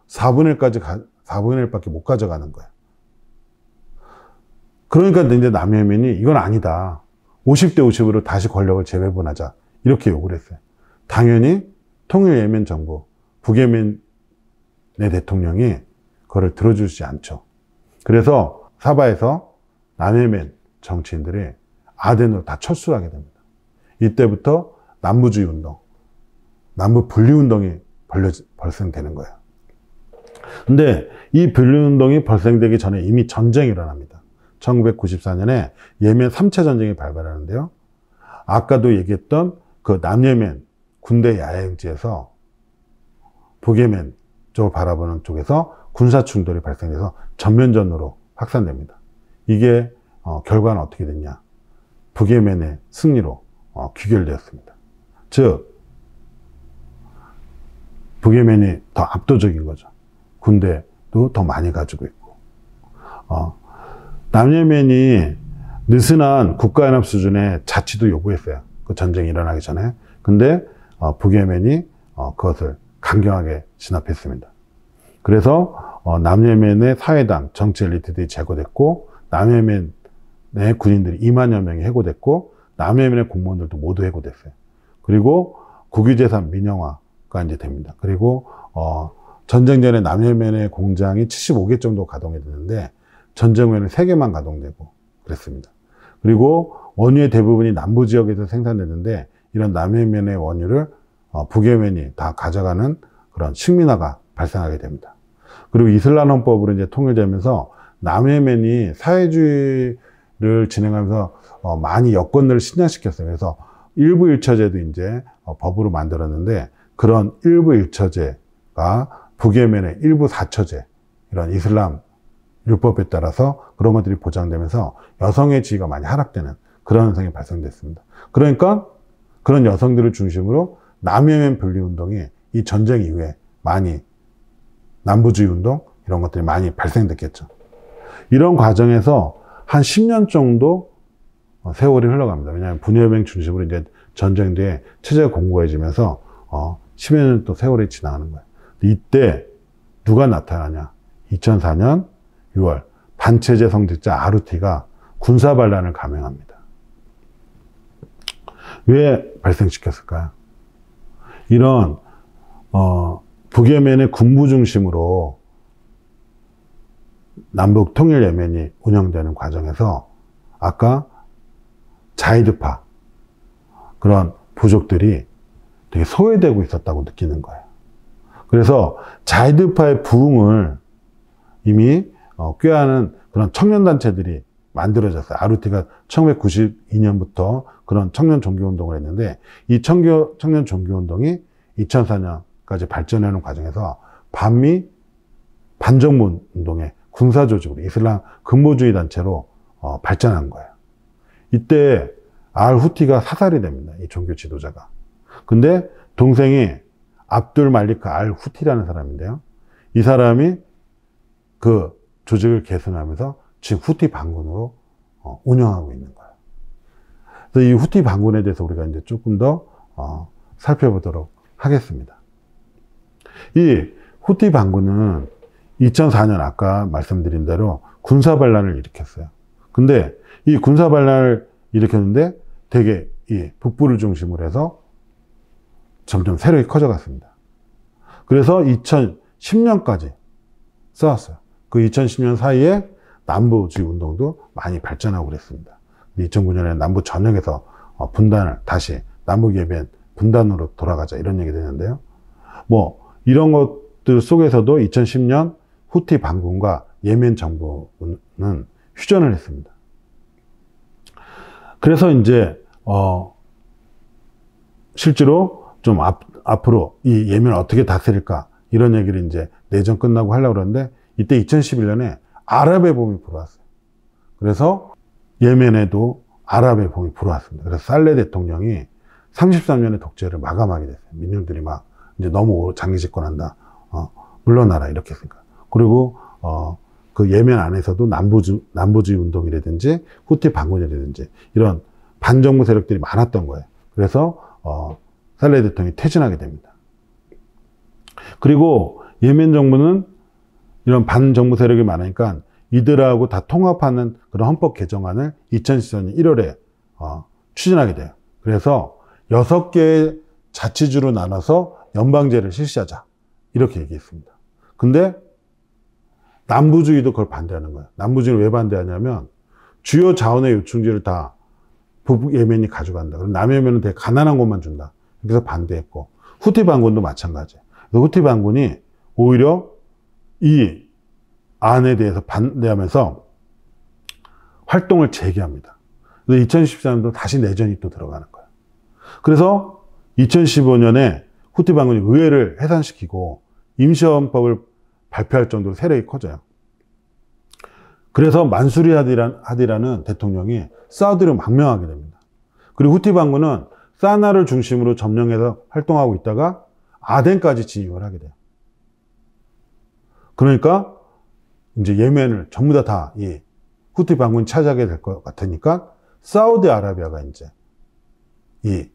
4분의 1밖에 못 가져가는 거예요. 그러니까 이제 남예멘이 이건 아니다, 50대 50으로 다시 권력을 재배분하자, 이렇게 요구를 했어요. 당연히 통일 예멘 정부, 북예멘의 대통령이 그거를 들어주지 않죠. 그래서 사바에서 남예멘 정치인들이 아덴으로 다 철수를 하게 됩니다. 이때부터 남부주의 운동, 남부 분리 운동이 발생되는 거예요. 근데 이 분리 운동이 발생되기 전에 이미 전쟁이 일어납니다. 1994년에 예멘 3차 전쟁이 발발하는데요. 아까도 얘기했던 그 남예멘 군대 야영지에서 북예멘 쪽을 바라보는 쪽에서 군사 충돌이 발생해서 전면전으로 확산됩니다. 이게 결과는 어떻게 됐냐? 북예멘의 승리로 귀결되었습니다. 즉 북예멘이 더 압도적인 거죠. 군대도 더 많이 가지고 있고 남예멘이 느슨한 국가연합 수준의 자치도 요구했어요. 그 전쟁이 일어나기 전에. 근데 북예멘이 그것을 강경하게 진압했습니다. 그래서 남예멘의 사회당 정치 엘리트들이 제거됐고 남예멘의 군인들이 2만여 명이 해고됐고 남예멘의 공무원들도 모두 해고됐어요. 그리고 국유재산 민영화가 이제 됩니다. 그리고 전쟁 전에 남예멘의 공장이 75개 정도 가동이 되는데 전쟁 후에는 3개만 가동되고 그랬습니다. 그리고 원유의 대부분이 남부 지역에서 생산되는데 이런 남예멘의 원유를 북예멘이 다 가져가는 그런 식민화가 발생하게 됩니다. 그리고 이슬람 헌법으로 이제 통일되면서 남예멘이 사회주의를 진행하면서 많이 여건들을 신장시켰어요. 그래서 일부 일처제도 이제 법으로 만들었는데 그런 일부 일처제가 북예멘의 일부 사처제, 이런 이슬람 율법에 따라서 그런 것들이 보장되면서 여성의 지위가 많이 하락되는 그런 현상이 발생됐습니다. 그러니까 그런 여성들을 중심으로 남예멘 분리운동이 이 전쟁 이후에 많이 남부주의 운동 이런 것들이 많이 발생됐겠죠. 이런 과정에서 한 10년 정도 세월이 흘러갑니다. 왜냐하면 분예명 중심으로 이제 전쟁 뒤에 체제가 공고해지면서 10여 년 또 세월이 지나가는 거예요. 이때 누가 나타나냐? 2004년 6월 반체제 성직자 아루티가 군사반란을 감행합니다. 왜 발생시켰을까요? 이런 북예멘의 군부 중심으로 남북 통일 예멘이 운영되는 과정에서 아까 자이드파 그런 부족들이 되게 소외되고 있었다고 느끼는 거예요. 그래서 자이드파의 부흥을 이미 꾀하는 그런 청년단체들이 만들어졌어요. 아루티가 1992년부터 그런 청년 종교운동을 했는데 이 청년 종교운동이 2004년까지 발전하는 과정에서 반미 반정부 운동의 군사조직으로 이슬람 근보주의 단체로 발전한 거예요. 이때 알-후티가 사살이 됩니다. 이 종교 지도자가. 근데 동생이 압둘 말리크 알-후티라는 사람인데요. 이 사람이 그 조직을 계승하면서 지금 후티 반군으로 운영하고 있는 거예요. 그래서 이 후티 반군에 대해서 우리가 이제 조금 더 살펴보도록 하겠습니다. 이 후티 반군은 2004년 아까 말씀드린 대로 군사반란을 일으켰어요. 근데 이 군사반란을 일으켰는데 되게 이 북부를 중심으로 해서 점점 세력이 커져갔습니다. 그래서 2010년까지 싸웠어요. 그 2010년 사이에 남부주의 운동도 많이 발전하고 그랬습니다. 2009년에 남부 전역에서 분단을 다시 남북예멘 분단으로 돌아가자 이런 얘기 되는데요. 뭐 이런 것들 속에서도 2010년 후티 반군과 예멘 정부는 휴전을 했습니다. 그래서 이제 실제로 좀 앞으로 이 예멘을 어떻게 다스릴까 이런 얘기를 이제 내전 끝나고 하려고 그러는데 이때 2011년에 아랍의 봄이 불어왔어요. 그래서 예멘에도 아랍의 봄이 불어왔습니다. 그래서 살레 대통령이 33년의 독재를 마감하게 됐어요. 민중들이 막 이제 너무 장기 집권한다. 물러나라 이렇게 했으니까. 그리고 그 예멘 안에서도 남부주의 운동이라든지 후티 반군이라든지 이런 반정부 세력들이 많았던 거예요. 그래서 살레 대통령이 퇴진하게 됩니다. 그리고 예멘 정부는 이런 반정부 세력이 많으니까 이들하고 다 통합하는 그런 헌법 개정안을 2014년 1월에 추진하게 돼요. 그래서 6개의 자치주로 나눠서 연방제를 실시하자 이렇게 얘기했습니다. 근데 남부주의도 그걸 반대하는 거예요. 남부주의를 왜 반대하냐면 주요 자원의 요충지를 다 북예멘이 가져간다. 그럼 남예멘은 되게 가난한 곳만 준다. 그래서 반대했고 후티 반군도 마찬가지예요. 그래서 후티 반군이 오히려 이 안에 대해서 반대하면서 활동을 재개합니다. 그래서 2014년도 다시 내전이 또 들어가는 거예요. 그래서 2015년에 후티 반군이 의회를 해산시키고 임시헌법을 발표할 정도로 세력이 커져요. 그래서 만수리 하디라는 대통령이 사우디를 망명하게 됩니다. 그리고 후티 반군은 사나를 중심으로 점령해서 활동하고 있다가 아덴까지 진입을 하게 돼요. 그러니까 이제 예멘을 전부 다 이 후티 반군이 차지하게 될 것 같으니까 사우디아라비아가 이제 이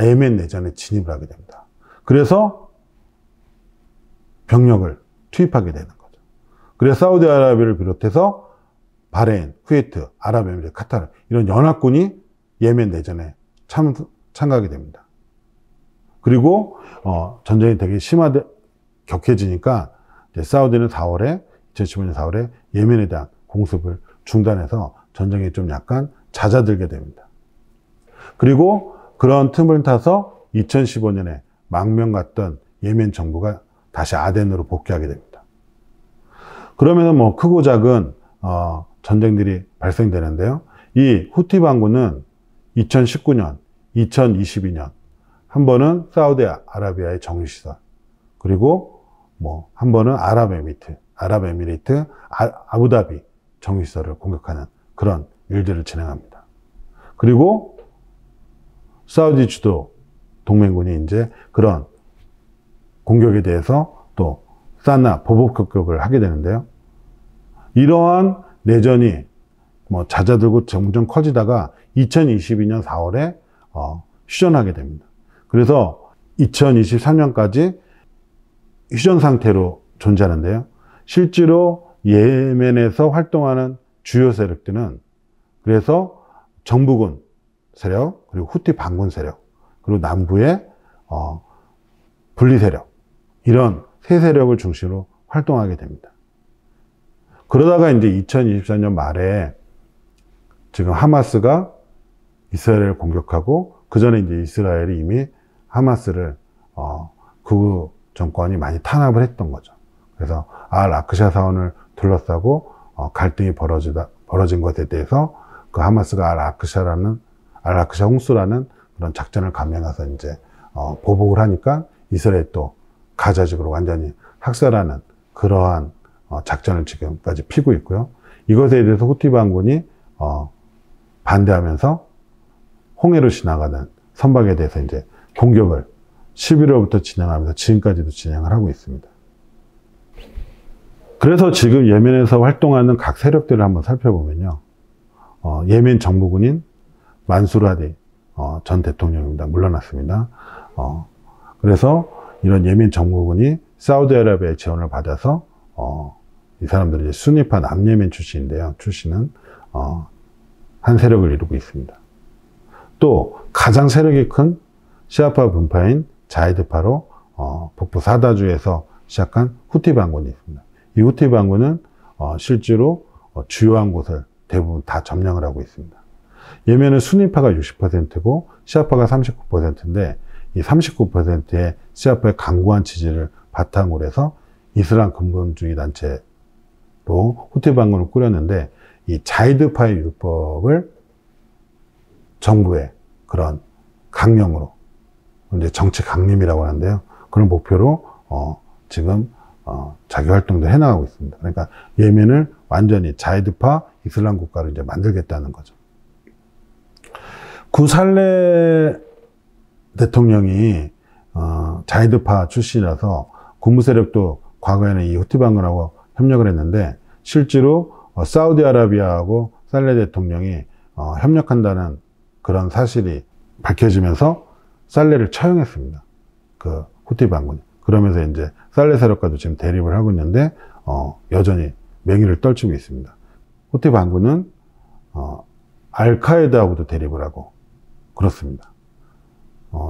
예멘 내전에 진입을 하게 됩니다. 그래서 병력을 투입하게 되는 거죠. 그래서 사우디아라비아를 비롯해서 바레인, 쿠웨이트, 아랍에미리트, 카타르 이런 연합군이 예멘 내전에 참가하게 됩니다. 그리고 전쟁이 되게 격해지니까 이제 사우디는 2015년 4월에 예멘에 대한 공습을 중단해서 전쟁이 좀 약간 잦아들게 됩니다. 그리고 그런 틈을 타서 2015년에 망명 갔던 예멘 정부가 다시 아덴으로 복귀하게 됩니다. 그러면 뭐 크고 작은 전쟁들이 발생되는데요. 이 후티 반군은 2019년, 2022년 한 번은 사우디아라비아의 정유시설, 그리고 뭐 한 번은 아랍에미리트, 아부다비 정유시설을 공격하는 그런 일들을 진행합니다. 그리고 사우디 주도 동맹군이 이제 그런 공격에 대해서 또 사나 보복 공격을 하게 되는데요. 이러한 내전이 뭐 잦아들고 점점 커지다가 2022년 4월에 휴전하게 됩니다. 그래서 2023년까지 휴전 상태로 존재하는데요. 실제로 예멘에서 활동하는 주요 세력들은 그래서 정부군 세력, 그리고 후티 반군 세력, 그리고 남부의 분리 세력, 이런 세 세력을 중심으로 활동하게 됩니다. 그러다가 이제 2024년 말에 지금 하마스가 이스라엘을 공격하고, 그 전에 이제 이스라엘이 이미 하마스를 극우 정권이 많이 탄압을 했던 거죠. 그래서 알-아크샤 사원을 둘러싸고 갈등이 벌어진 것에 대해서 그 하마스가 알-아크샤 홍수라는 그런 작전을 감행해서 이제 보복을 하니까 이스라엘이 또 가자지구로 완전히 학살하는 그러한 작전을 지금까지 피고 있고요. 이것에 대해서 후티 반군이 반대하면서 홍해로 지나가는 선박에 대해서 이제 공격을 11월부터 진행하면서 지금까지도 진행을 하고 있습니다. 그래서 지금 예멘에서 활동하는 각 세력들을 한번 살펴보면요. 예멘 정부군인 만수르 하디 전 대통령입니다. 물러났습니다. 그래서 이런 예멘 정부군이 사우디아라비아의 지원을 받아서 이 사람들은 이제 수니파 남예멘 출신인데요. 출신은 한 세력을 이루고 있습니다. 또 가장 세력이 큰 시아파 분파인 자이드파로 북부 사다주에서 시작한 후티 반군이 있습니다. 이 후티 반군은 실제로 주요한 곳을 대부분 다 점령을 하고 있습니다. 예멘은 수니파가 60%고 시아파가 39%인데 이 39%의 시아파의 강고한 지지를 바탕으로 해서 이슬람 근본주의 단체로 후티 반군을 꾸렸는데, 이 자이드파의 율법을 정부의 그런 강령으로, 이제 정치 강림이라고 하는데요. 그런 목표로 지금 자기 활동도 해나가고 있습니다. 그러니까 예멘을 완전히 자이드파 이슬람 국가로 이제 만들겠다는 거죠. 구 살레 대통령이 자이드파 출신이라서 군부 세력도 과거에는 이 후티 반군하고 협력을 했는데, 실제로 사우디아라비아하고 살레 대통령이 협력한다는 그런 사실이 밝혀지면서 살레를 처형했습니다. 그 후티 반군이. 그러면서 이제 살레 세력과도 지금 대립을 하고 있는데 여전히 맹위를 떨치고 있습니다. 후티 반군은 알카에다하고도 대립을 하고 그렇습니다.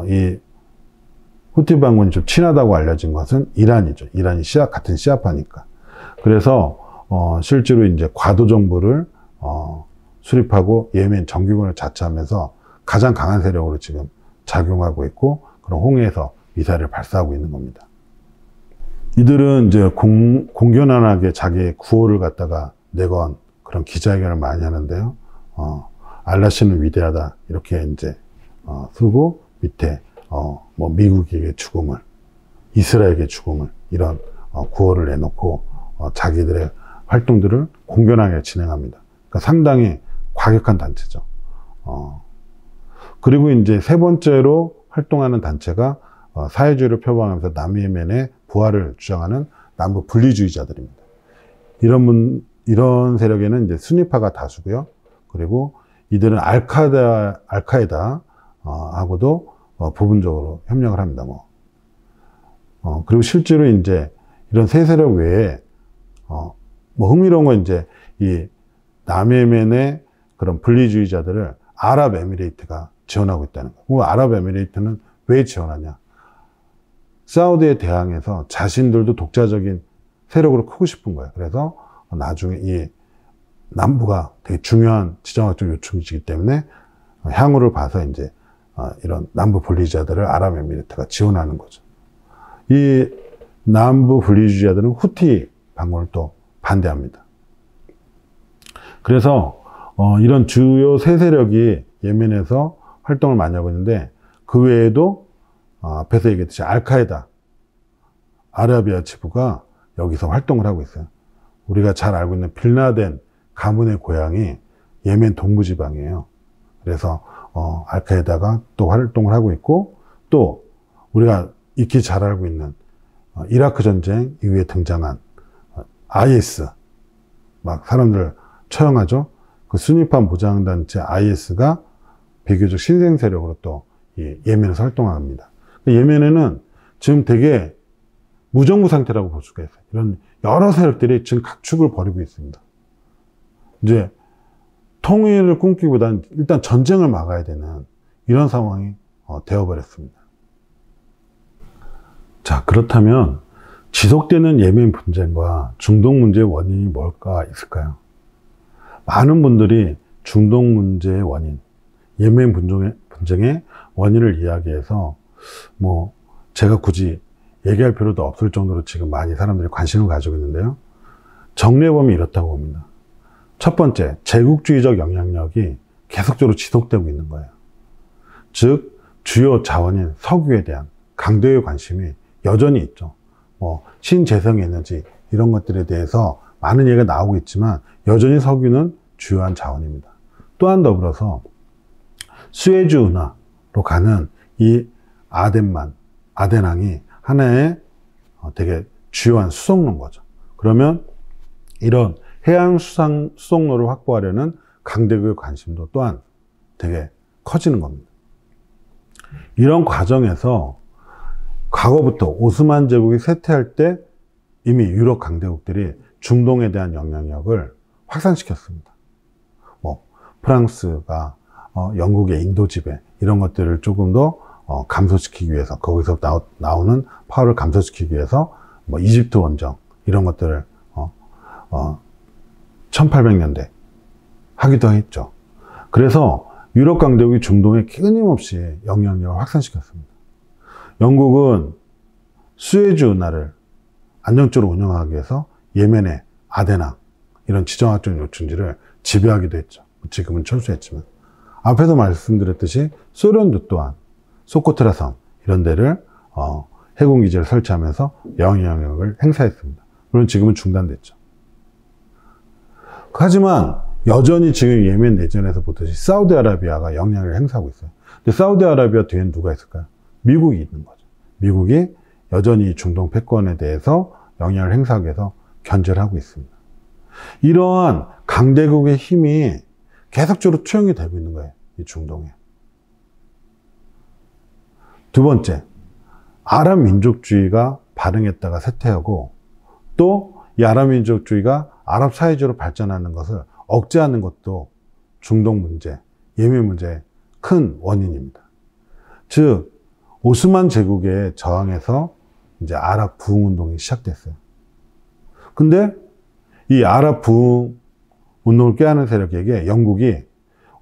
이 후티 반군이 좀 친하다고 알려진 것은 이란이죠. 이란이 같은 시아파니까. 그래서 실제로 이제 과도 정부를 수립하고 예멘 정규군을 자처하면서 가장 강한 세력으로 지금 작용하고 있고, 그런 홍해에서 미사일을 발사하고 있는 겁니다. 이들은 이제 공견하게 자기의 구호를 갖다가 내건 그런 기자회견을 많이 하는데요. 알라시는 위대하다 이렇게 이제 쓰고, 밑에 뭐 미국에게 죽음을, 이스라엘에게 죽음을, 이런 구호를 내놓고 자기들의 활동들을 공견하게 진행합니다. 그러니까 상당히 과격한 단체죠. 그리고 이제 세 번째로 활동하는 단체가 사회주의를 표방하면서 남예멘의 부활을 주장하는 남부 분리주의자들입니다. 이런 세력에는 이제 순위파가 다수고요. 그리고 이들은 알카에다 하고도 부분적으로 협력을 합니다. 그리고 실제로 이제 이런 세 세력 외에 흥미로운 건 이제 이 남예멘의 그런 분리주의자들을 아랍에미레이트가 지원하고 있다는 거예요. 아랍에미레이트는 왜 지원하냐? 사우디에 대항해서 자신들도 독자적인 세력으로 크고 싶은 거예요. 그래서 나중에 이 남부가 되게 중요한 지정학적 요충지이기 때문에 향후를 봐서 이제 이런 남부 분리주의자들을 아랍에미레이트가 지원하는 거죠. 이 남부 분리주의자들은 후티 반군을 또 반대합니다. 그래서 이런 주요 세 세력이 예멘에서 활동을 많이 하고 있는데, 그 외에도 앞에서 얘기했듯이 알카에다 아라비아 지부가 여기서 활동을 하고 있어요. 우리가 잘 알고 있는 빌라덴 가문의 고향이 예멘 동부지방이에요. 그래서 알카에다가 또 활동을 하고 있고, 또 우리가 익히 잘 알고 있는 이라크 전쟁 이후에 등장한 IS, 막 사람들 처형하죠. 그 순위파 무장단체 IS가 비교적 신생 세력으로 또 예멘에서 활동합니다. 예멘에는 지금 되게 무정부 상태라고 볼 수가 있어요. 이런 여러 세력들이 지금 각축을 벌이고 있습니다. 이제 통일을 꿈기보다는 일단 전쟁을 막아야 되는 이런 상황이 되어버렸습니다. 자, 그렇다면 지속되는 예멘 분쟁과 중동 문제의 원인이 뭘까 있을까요? 많은 분들이 중동 문제의 원인, 예멘 분쟁의 원인을 이야기해서 제가 굳이 얘기할 필요도 없을 정도로 지금 많이 사람들이 관심을 가지고 있는데요. 정리해보면 이렇다고 봅니다. 첫 번째, 제국주의적 영향력이 계속적으로 지속되고 있는 거예요. 즉, 주요 자원인 석유에 대한 강도의 관심이 여전히 있죠. 신재생 에너지 이런 것들에 대해서 많은 얘기가 나오고 있지만 여전히 석유는 주요한 자원입니다. 또한 더불어서 수에즈 운하로 가는 이 아덴항이 하나의 되게 주요한 수송로인 거죠. 그러면 이런 해양 수송로를 확보하려는 강대국의 관심도 또한 되게 커지는 겁니다. 이런 과정에서 과거부터 오스만 제국이 쇠퇴할 때 이미 유럽 강대국들이 중동에 대한 영향력을 확산시켰습니다. 프랑스가 영국의 인도 지배 이런 것들을 조금 더 감소시키기 위해서, 거기서 나오는 파워를 감소시키기 위해서 이집트 원정 이런 것들을 1800년대 하기도 했죠. 그래서 유럽 강대국이 중동에 끊임없이 영향력을 확산시켰습니다. 영국은 수에즈 운하를 안정적으로 운영하기 위해서 예멘의 아덴항 이런 지정학적 요충지를 지배하기도 했죠. 지금은 철수했지만, 앞에서 말씀드렸듯이 소련도 또한 소코트라 섬 이런 데를 해군기지를 설치하면서 영향력을 행사했습니다. 물론 지금은 중단됐죠. 하지만 여전히 지금 예멘 내전에서 보듯이 사우디아라비아가 영향력을 행사하고 있어요. 근데 사우디아라비아 뒤에는 누가 있을까요? 미국이 있는 거죠. 미국이 여전히 중동 패권에 대해서 영향을 행사하기 위해서 견제를 하고 있습니다. 이러한 강대국의 힘이 계속적으로 투영이 되고 있는 거예요. 이 중동에. 두 번째, 아랍 민족주의가 발흥했다가 쇠퇴하고, 또 이 아랍 민족주의가 아랍 사회주의로 발전하는 것을 억제하는 것도 중동 문제, 예멘 문제의 큰 원인입니다. 즉, 오스만 제국에 저항해서 이제 아랍 부흥 운동이 시작됐어요. 근데 이 아랍 부흥 운동을 꾀하는 세력에게 영국이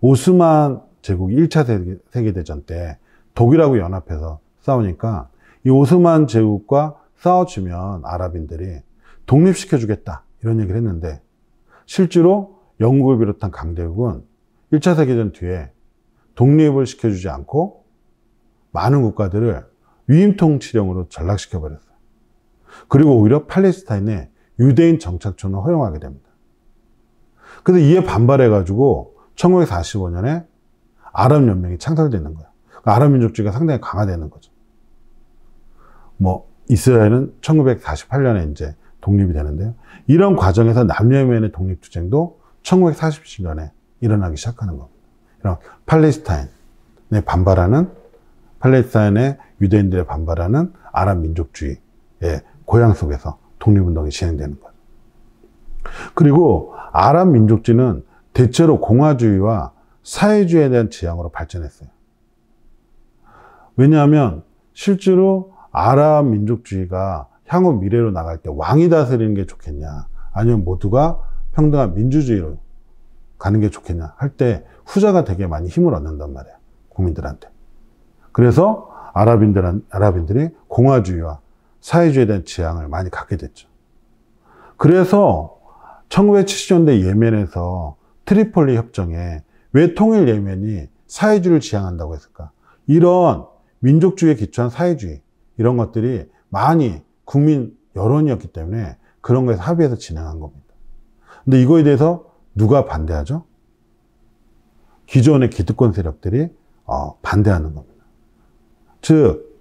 오스만 제국이 1차 세계대전 때 독일하고 연합해서 싸우니까 이 오스만 제국과 싸워주면 아랍인들이 독립시켜주겠다 이런 얘기를 했는데, 실제로 영국을 비롯한 강대국은 1차 세계대전 뒤에 독립을 시켜주지 않고 많은 국가들을 위임 통치령으로 전락시켜버렸어요. 그리고 오히려 팔레스타인에 유대인 정착촌을 허용하게 됩니다. 그래서 이에 반발해가지고 1945년에 아랍연맹이 창설되는 거예요. 아랍 민족주의가 상당히 강화되는 거죠. 이스라엘은 1948년에 이제 독립이 되는데요. 이런 과정에서 남예멘의 독립투쟁도 1947년에 일어나기 시작하는 겁니다. 이런 팔레스타인에 반발하는, 팔레스타인의 유대인들에 반발하는 아랍 민족주의의 고향 속에서 독립운동이 진행되는 거죠. 그리고 아랍 민족주의는 대체로 공화주의와 사회주의에 대한 지향으로 발전했어요. 왜냐하면 실제로 아랍 민족주의가 향후 미래로 나갈 때 왕이 다스리는 게 좋겠냐, 아니면 모두가 평등한 민주주의로 가는 게 좋겠냐 할 때 후자가 되게 많이 힘을 얻는단 말이에요, 국민들한테. 그래서 아랍인들이 공화주의와 사회주의에 대한 지향을 많이 갖게 됐죠. 그래서 1970년대 예멘에서 트리폴리 협정에 왜 통일 예멘이 사회주의를 지향한다고 했을까? 이런 민족주의에 기초한 사회주의, 이런 것들이 많이 국민 여론이었기 때문에 그런 거에서 합의해서 진행한 겁니다. 근데 이거에 대해서 누가 반대하죠? 기존의 기득권 세력들이 반대하는 겁니다. 즉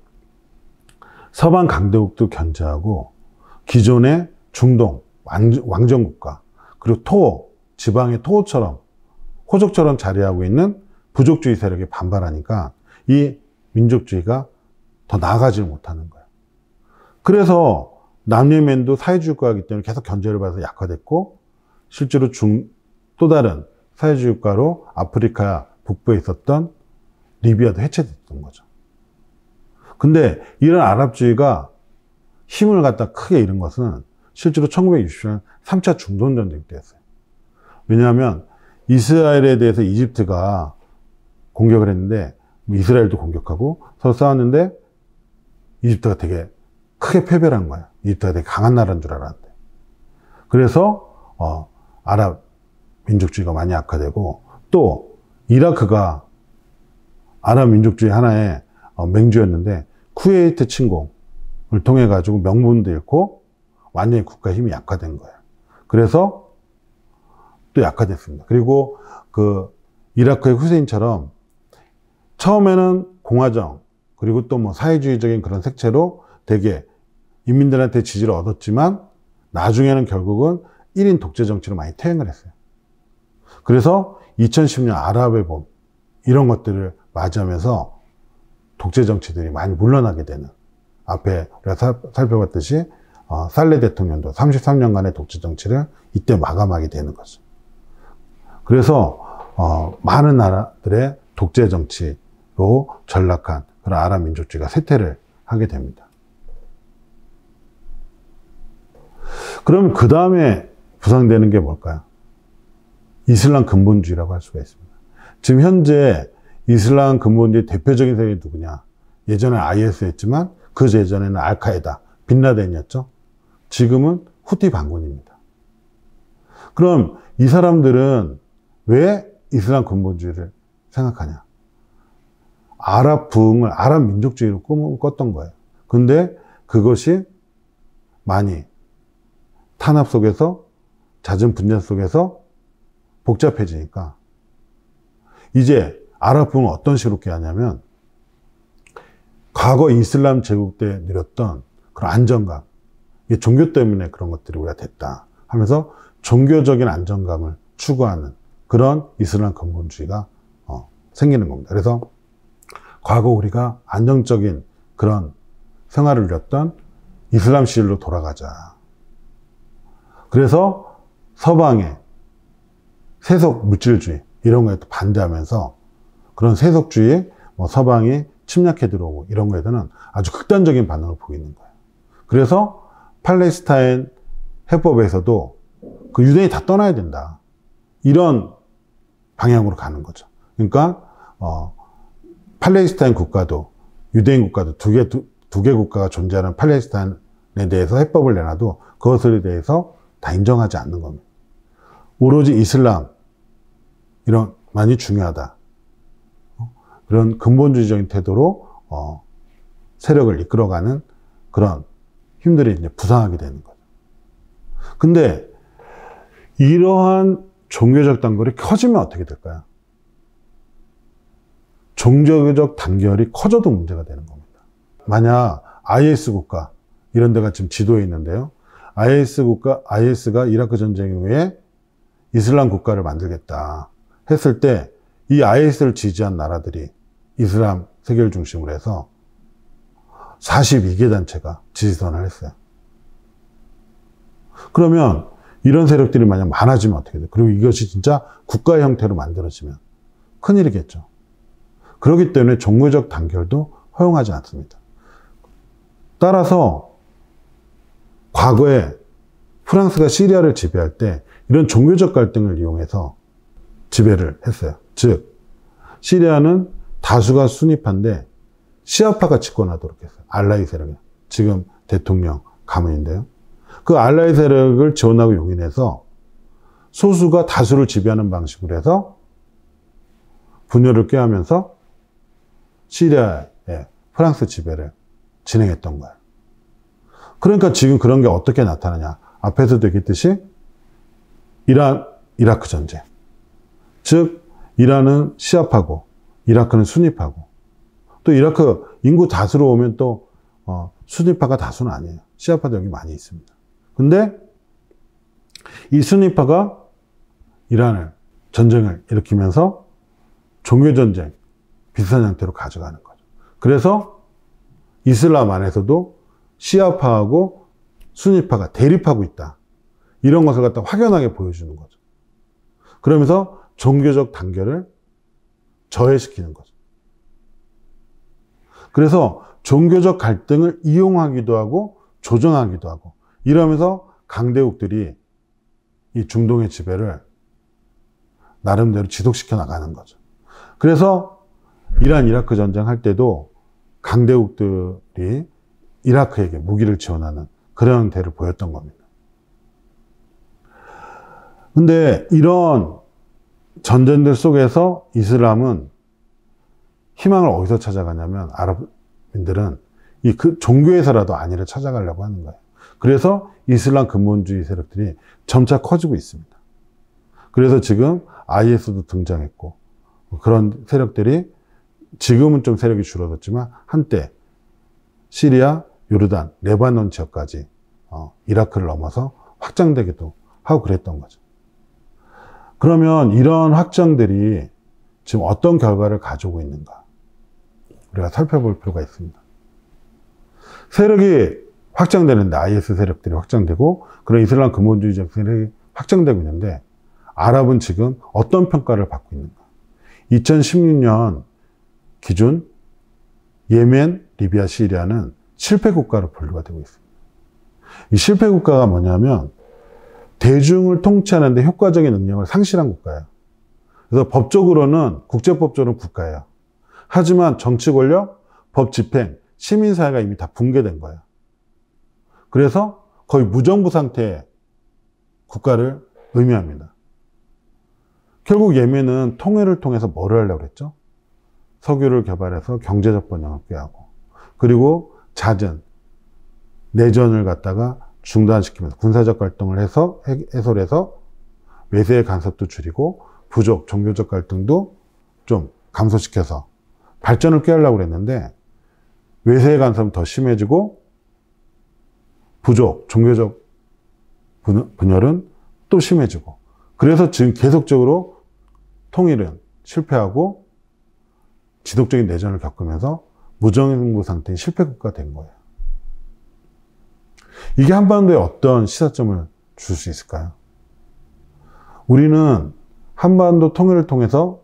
서방 강대국도 견제하고 기존의 중동 왕정국가, 그리고 지방의 토호처럼, 호족처럼 자리하고 있는 부족주의 세력이 반발하니까 이 민족주의가 더 나아가지 못하는 거예요. 그래서 남예멘도 사회주의 국가이기 때문에 계속 견제를 받아서 약화됐고, 실제로 또 다른 사회주의 국가로 아프리카 북부에 있었던 리비아도 해체됐던 거죠. 근데 이런 아랍주의가 힘을 갖다 크게 잃은 것은 실제로 1960년 3차 중동전쟁 때였어요. 왜냐하면 이스라엘에 대해서 이집트가 공격을 했는데, 이스라엘도 공격하고 서로 싸웠는데 이집트가 되게 크게 패배를 한 거야. 이집트가 되게 강한 나라인 줄 알았는데. 그래서 아랍 민족주의가 많이 악화되고, 또 이라크가 아랍 민족주의 하나의 맹주였는데 쿠웨이트 침공을 통해 가지고 명분도 잃고 완전히 국가 힘이 약화된 거예요. 그래서 또 약화됐습니다. 그리고 이라크의 후세인처럼 처음에는 공화정, 그리고 또 사회주의적인 그런 색채로 되게 인민들한테 지지를 얻었지만 나중에는 결국은 1인 독재 정치로 많이 퇴행을 했어요. 그래서 2010년 아랍의 봄, 이런 것들을 맞이하면서 독재 정치들이 많이 물러나게 되는, 앞에 우리가 살펴봤듯이 살레 대통령도 33년간의 독재 정치를 이때 마감하게 되는 거죠. 그래서 많은 나라들의 독재 정치로 전락한 그런 아랍 민족주의가 쇠퇴를 하게 됩니다. 그럼 그 다음에 부상되는 게 뭘까요? 이슬람 근본주의라고 할 수가 있습니다. 지금 현재 이슬람 근본주의 대표적인 세력이 누구냐? 예전에 IS였지만 그 예전에는 알카에다, 빈라덴이었죠. 지금은 후티 반군입니다. 그럼 이 사람들은 왜 이슬람 근본주의를 생각하냐? 아랍 부흥을 아랍 민족주의로 꿈을 꿨던 거예요. 근데 그것이 많이 탄압 속에서, 잦은 분쟁 속에서 복잡해지니까 이제 아랍 부흥을 어떤 식으로 깨하냐면, 과거 이슬람 제국 때 누렸던 그런 안정감, 이게 종교 때문에 그런 것들이 우리가 됐다 하면서 종교적인 안정감을 추구하는 그런 이슬람 근본주의가 생기는 겁니다. 그래서 과거 우리가 안정적인 그런 생활을 누렸던 이슬람 시절로 돌아가자. 그래서 서방의 세속 물질주의 이런 거에 반대하면서 그런 세속주의, 서방이 침략해 들어오고 이런 거에 대한 아주 극단적인 반응을 보이는 거예요. 그래서 팔레스타인 해법에서도 그 유대인이 다 떠나야 된다, 이런 방향으로 가는 거죠. 그러니까 팔레스타인 국가도 유대인 국가도 두 개 국가가 존재하는 팔레스타인에 대해서 해법을 내놔도 그것에 대해서 다 인정하지 않는 겁니다. 오로지 이슬람 많이 중요하다, 그런 근본주의적인 태도로 세력을 이끌어가는 그런 힘들이 이제 부상하게 되는 거죠. 근데 이러한 종교적 단결이 커지면 어떻게 될까요? 종교적 단결이 커져도 문제가 되는 겁니다. 만약 IS 국가, 이런 데가 지금 지도에 있는데요. IS가 이라크 전쟁 이후에 이슬람 국가를 만들겠다 했을 때 이 IS를 지지한 나라들이 이슬람 세계를 중심으로 해서 42개 단체가 지지선을 했어요. 그러면 이런 세력들이 만약 많아지면 어떻게 돼요? 그리고 이것이 진짜 국가의 형태로 만들어지면 큰일이겠죠. 그렇기 때문에 종교적 단결도 허용하지 않습니다. 따라서 과거에 프랑스가 시리아를 지배할 때 이런 종교적 갈등을 이용해서 지배를 했어요. 즉 시리아는 다수가 수니파인데 시아파가 집권하도록 했어요. 알라이 세력이. 지금 대통령 가문인데요. 그 알라이 세력을 지원하고 용인해서 소수가 다수를 지배하는 방식으로 해서 분열을 꾀하면서 시리아의 프랑스 지배를 진행했던 거예요. 그러니까 지금 그런 게 어떻게 나타나냐. 앞에서도 얘기했듯이 이라크 전쟁. 즉 이란은 시아파고 이라크는 수니파고 또 이라크 인구 다수로 오면 또 수니파가 다수는 아니에요. 시아파도 여기 많이 있습니다. 근데 이 수니파가 이란을 전쟁을 일으키면서 종교전쟁 비슷한 형태로 가져가는 거죠. 그래서 이슬람 안에서도 시아파하고 수니파가 대립하고 있다. 이런 것을 갖다 확연하게 보여주는 거죠. 그러면서 종교적 단결을 저해시키는 거죠. 그래서 종교적 갈등을 이용하기도 하고 조정하기도 하고 이러면서 강대국들이 이 중동의 지배를 나름대로 지속시켜 나가는 거죠. 그래서 이란 이라크 전쟁 할 때도 강대국들이 이라크에게 무기를 지원하는 그런 형태를 보였던 겁니다. 근데 이런 전쟁들 속에서 이슬람은 희망을 어디서 찾아가냐면 아랍인들은 그 종교에서라도 안위를 찾아가려고 하는 거예요. 그래서 이슬람 근본주의 세력들이 점차 커지고 있습니다. 그래서 지금 IS도 등장했고 그런 세력들이 지금은 좀 세력이 줄어들었지만 한때 시리아, 요르단, 레바논 지역까지 이라크를 넘어서 확장되기도 하고 그랬던 거죠. 그러면 이런 확장들이 지금 어떤 결과를 가지고 있는가 우리가 살펴볼 필요가 있습니다. 세력이 확장되는데 IS 세력들이 확장되고 그런 이슬람 근본주의적 세력이 확장되고 있는데 아랍은 지금 어떤 평가를 받고 있는가. 2016년 기준 예멘, 리비아, 시리아는 실패 국가로 분류가 되고 있습니다. 이 실패 국가가 뭐냐면 대중을 통치하는 데 효과적인 능력을 상실한 국가예요. 그래서 법적으로는 국제법적으로는 국가예요. 하지만 정치 권력, 법 집행, 시민사회가 이미 다 붕괴된 거예요. 그래서 거의 무정부 상태의 국가를 의미합니다. 결국 예멘은 통일을 통해서 뭐를 하려고 그랬죠? 석유를 개발해서 경제적 번영을 꾀하고 그리고 잦은 내전을 갖다가 중단시키면서 군사적 활동을 해서 해소해서 외세의 간섭도 줄이고 부족, 종교적 갈등도 좀 감소시켜서 발전을 꾀하려고 그랬는데 외세의 간섭은 더 심해지고 부족, 종교적 분열은 또 심해지고 그래서 지금 계속적으로 통일은 실패하고 지속적인 내전을 겪으면서 무정부 상태인 실패국가가 된 거예요. 이게 한반도에 어떤 시사점을 줄 수 있을까요? 우리는 한반도 통일을 통해서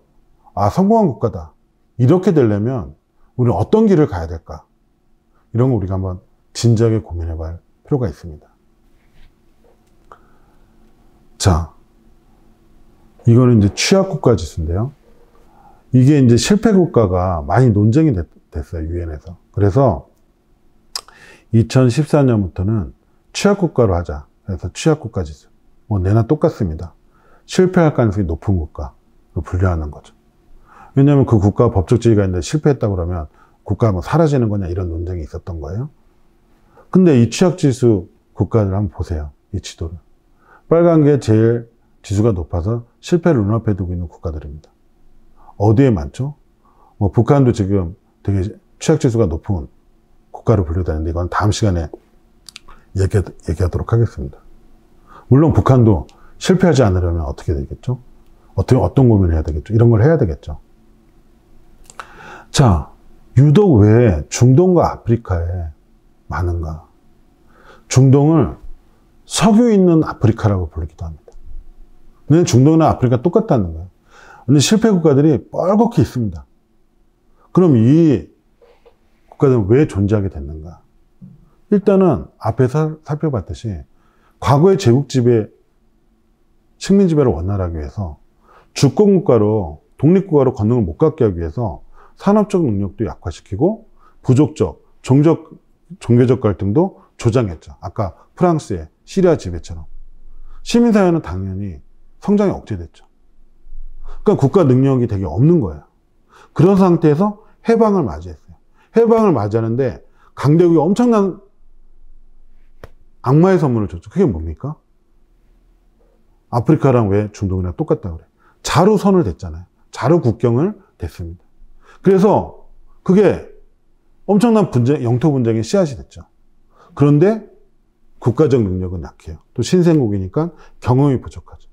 성공한 국가다. 이렇게 되려면 우리는 어떤 길을 가야 될까? 이런 거 우리가 한번 진지하게 고민해 볼 필요가 있습니다. 자, 이거는 이제 취약국가 지수인데요. 이게 이제 실패국가가 많이 논쟁이 됐어요, 유엔에서. 그래서 2014년부터는 취약국가로 하자. 그래서 취약국가 지수. 뭐 내나 똑같습니다. 실패할 가능성이 높은 국가로 분류하는 거죠. 왜냐하면 그 국가가 법적 지위가 있는데 실패했다고 그러면 국가가 뭐 사라지는 거냐 이런 논쟁이 있었던 거예요. 근데 이 취약지수 국가들 한번 보세요. 이 지도를. 빨간 게 제일 지수가 높아서 실패를 눈앞에 두고 있는 국가들입니다. 어디에 많죠? 뭐 북한도 지금 되게 취약지수가 높은 국가로 분류되는데 이건 다음 시간에 얘기하도록 하겠습니다. 물론 북한도 실패하지 않으려면 어떻게 되겠죠? 어떤 고민을 해야 되겠죠? 이런 걸 해야 되겠죠. 자, 유독 왜 중동과 아프리카에 많은가? 중동을 석유 있는 아프리카라고 부르기도 합니다. 근데 중동이나 아프리카 똑같다는 거예요. 근데 실패 국가들이 뻘겋게 있습니다. 그럼 이 국가들은 왜 존재하게 됐는가? 일단은 앞에서 살펴봤듯이 과거의 제국 지배, 식민 지배를 원활하기 위해서 주권 국가로 독립국가로 건너을 못 갖게 하기 위해서 산업적 능력도 약화시키고 부족적, 종교적 갈등도 조장했죠. 아까 프랑스의 시리아 지배처럼. 시민사회는 당연히 성장이 억제됐죠. 그러니까 국가 능력이 되게 없는 거예요. 그런 상태에서 해방을 맞이했어요. 해방을 맞이하는데 강대국이 엄청난 악마의 선물을 줬죠. 그게 뭡니까? 아프리카랑 왜 중동이랑 똑같다고 그래? 자루선을 댔잖아요. 자루 국경을 댔습니다. 그래서 그게 엄청난 영토 분쟁의 씨앗이 됐죠. 그런데 국가적 능력은 약해요. 또 신생국이니까 경험이 부족하죠.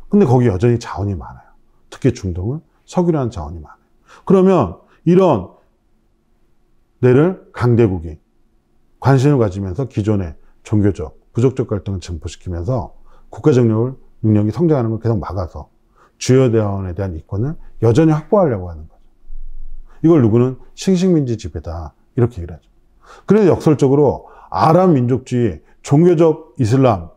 근데 거기 여전히 자원이 많아요. 특히 중동은 석유라는 자원이 많아요. 그러면 이런 데를 강대국이 관심을 가지면서 기존의 종교적, 부족적 갈등을 증폭시키면서 국가적 능력이 성장하는 걸 계속 막아서 주요 대원에 대한 이권을 여전히 확보하려고 하는 거죠. 이걸 누구는 싱식민지 지배다 이렇게 얘기를 하죠. 그래서 역설적으로 아랍 민족주의, 종교적 이슬람,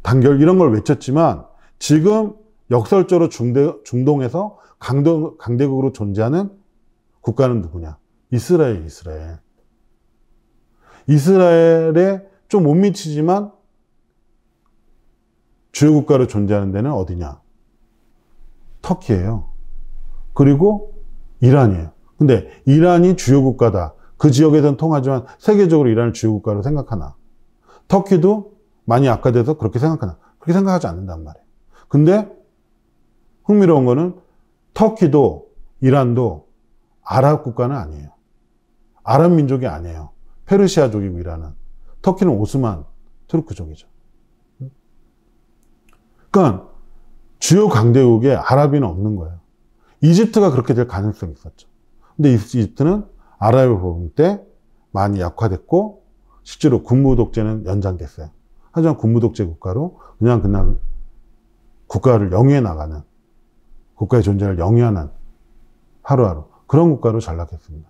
단결 이런 걸 외쳤지만 지금 역설적으로 중동에서 강대국으로 존재하는 국가는 누구냐? 이스라엘. 이스라엘에 좀 못 미치지만 주요 국가로 존재하는 데는 어디냐? 터키예요. 그리고 이란이에요. 근데 이란이 주요 국가다. 그 지역에서는 통하지만 세계적으로 이란을 주요 국가로 생각하나? 터키도 많이 악화돼서 그렇게 생각하나? 그렇게 생각하지 않는단 말이에요. 근데 흥미로운 거는 터키도 이란도 아랍 국가는 아니에요. 아랍 민족이 아니에요. 페르시아족이고 이란은. 터키는 오스만 투르크족이죠. 그러니까 주요 강대국에 아랍인은 없는 거예요. 이집트가 그렇게 될 가능성이 있었죠. 근데 이집트는 아랍의 보복 때 많이 약화됐고 실제로 군부 독재는 연장됐어요. 하지만 군부 독재 국가로 그냥 국가를 영위해 나가는, 국가의 존재를 영위하는 하루하루 그런 국가로 전락했습니다.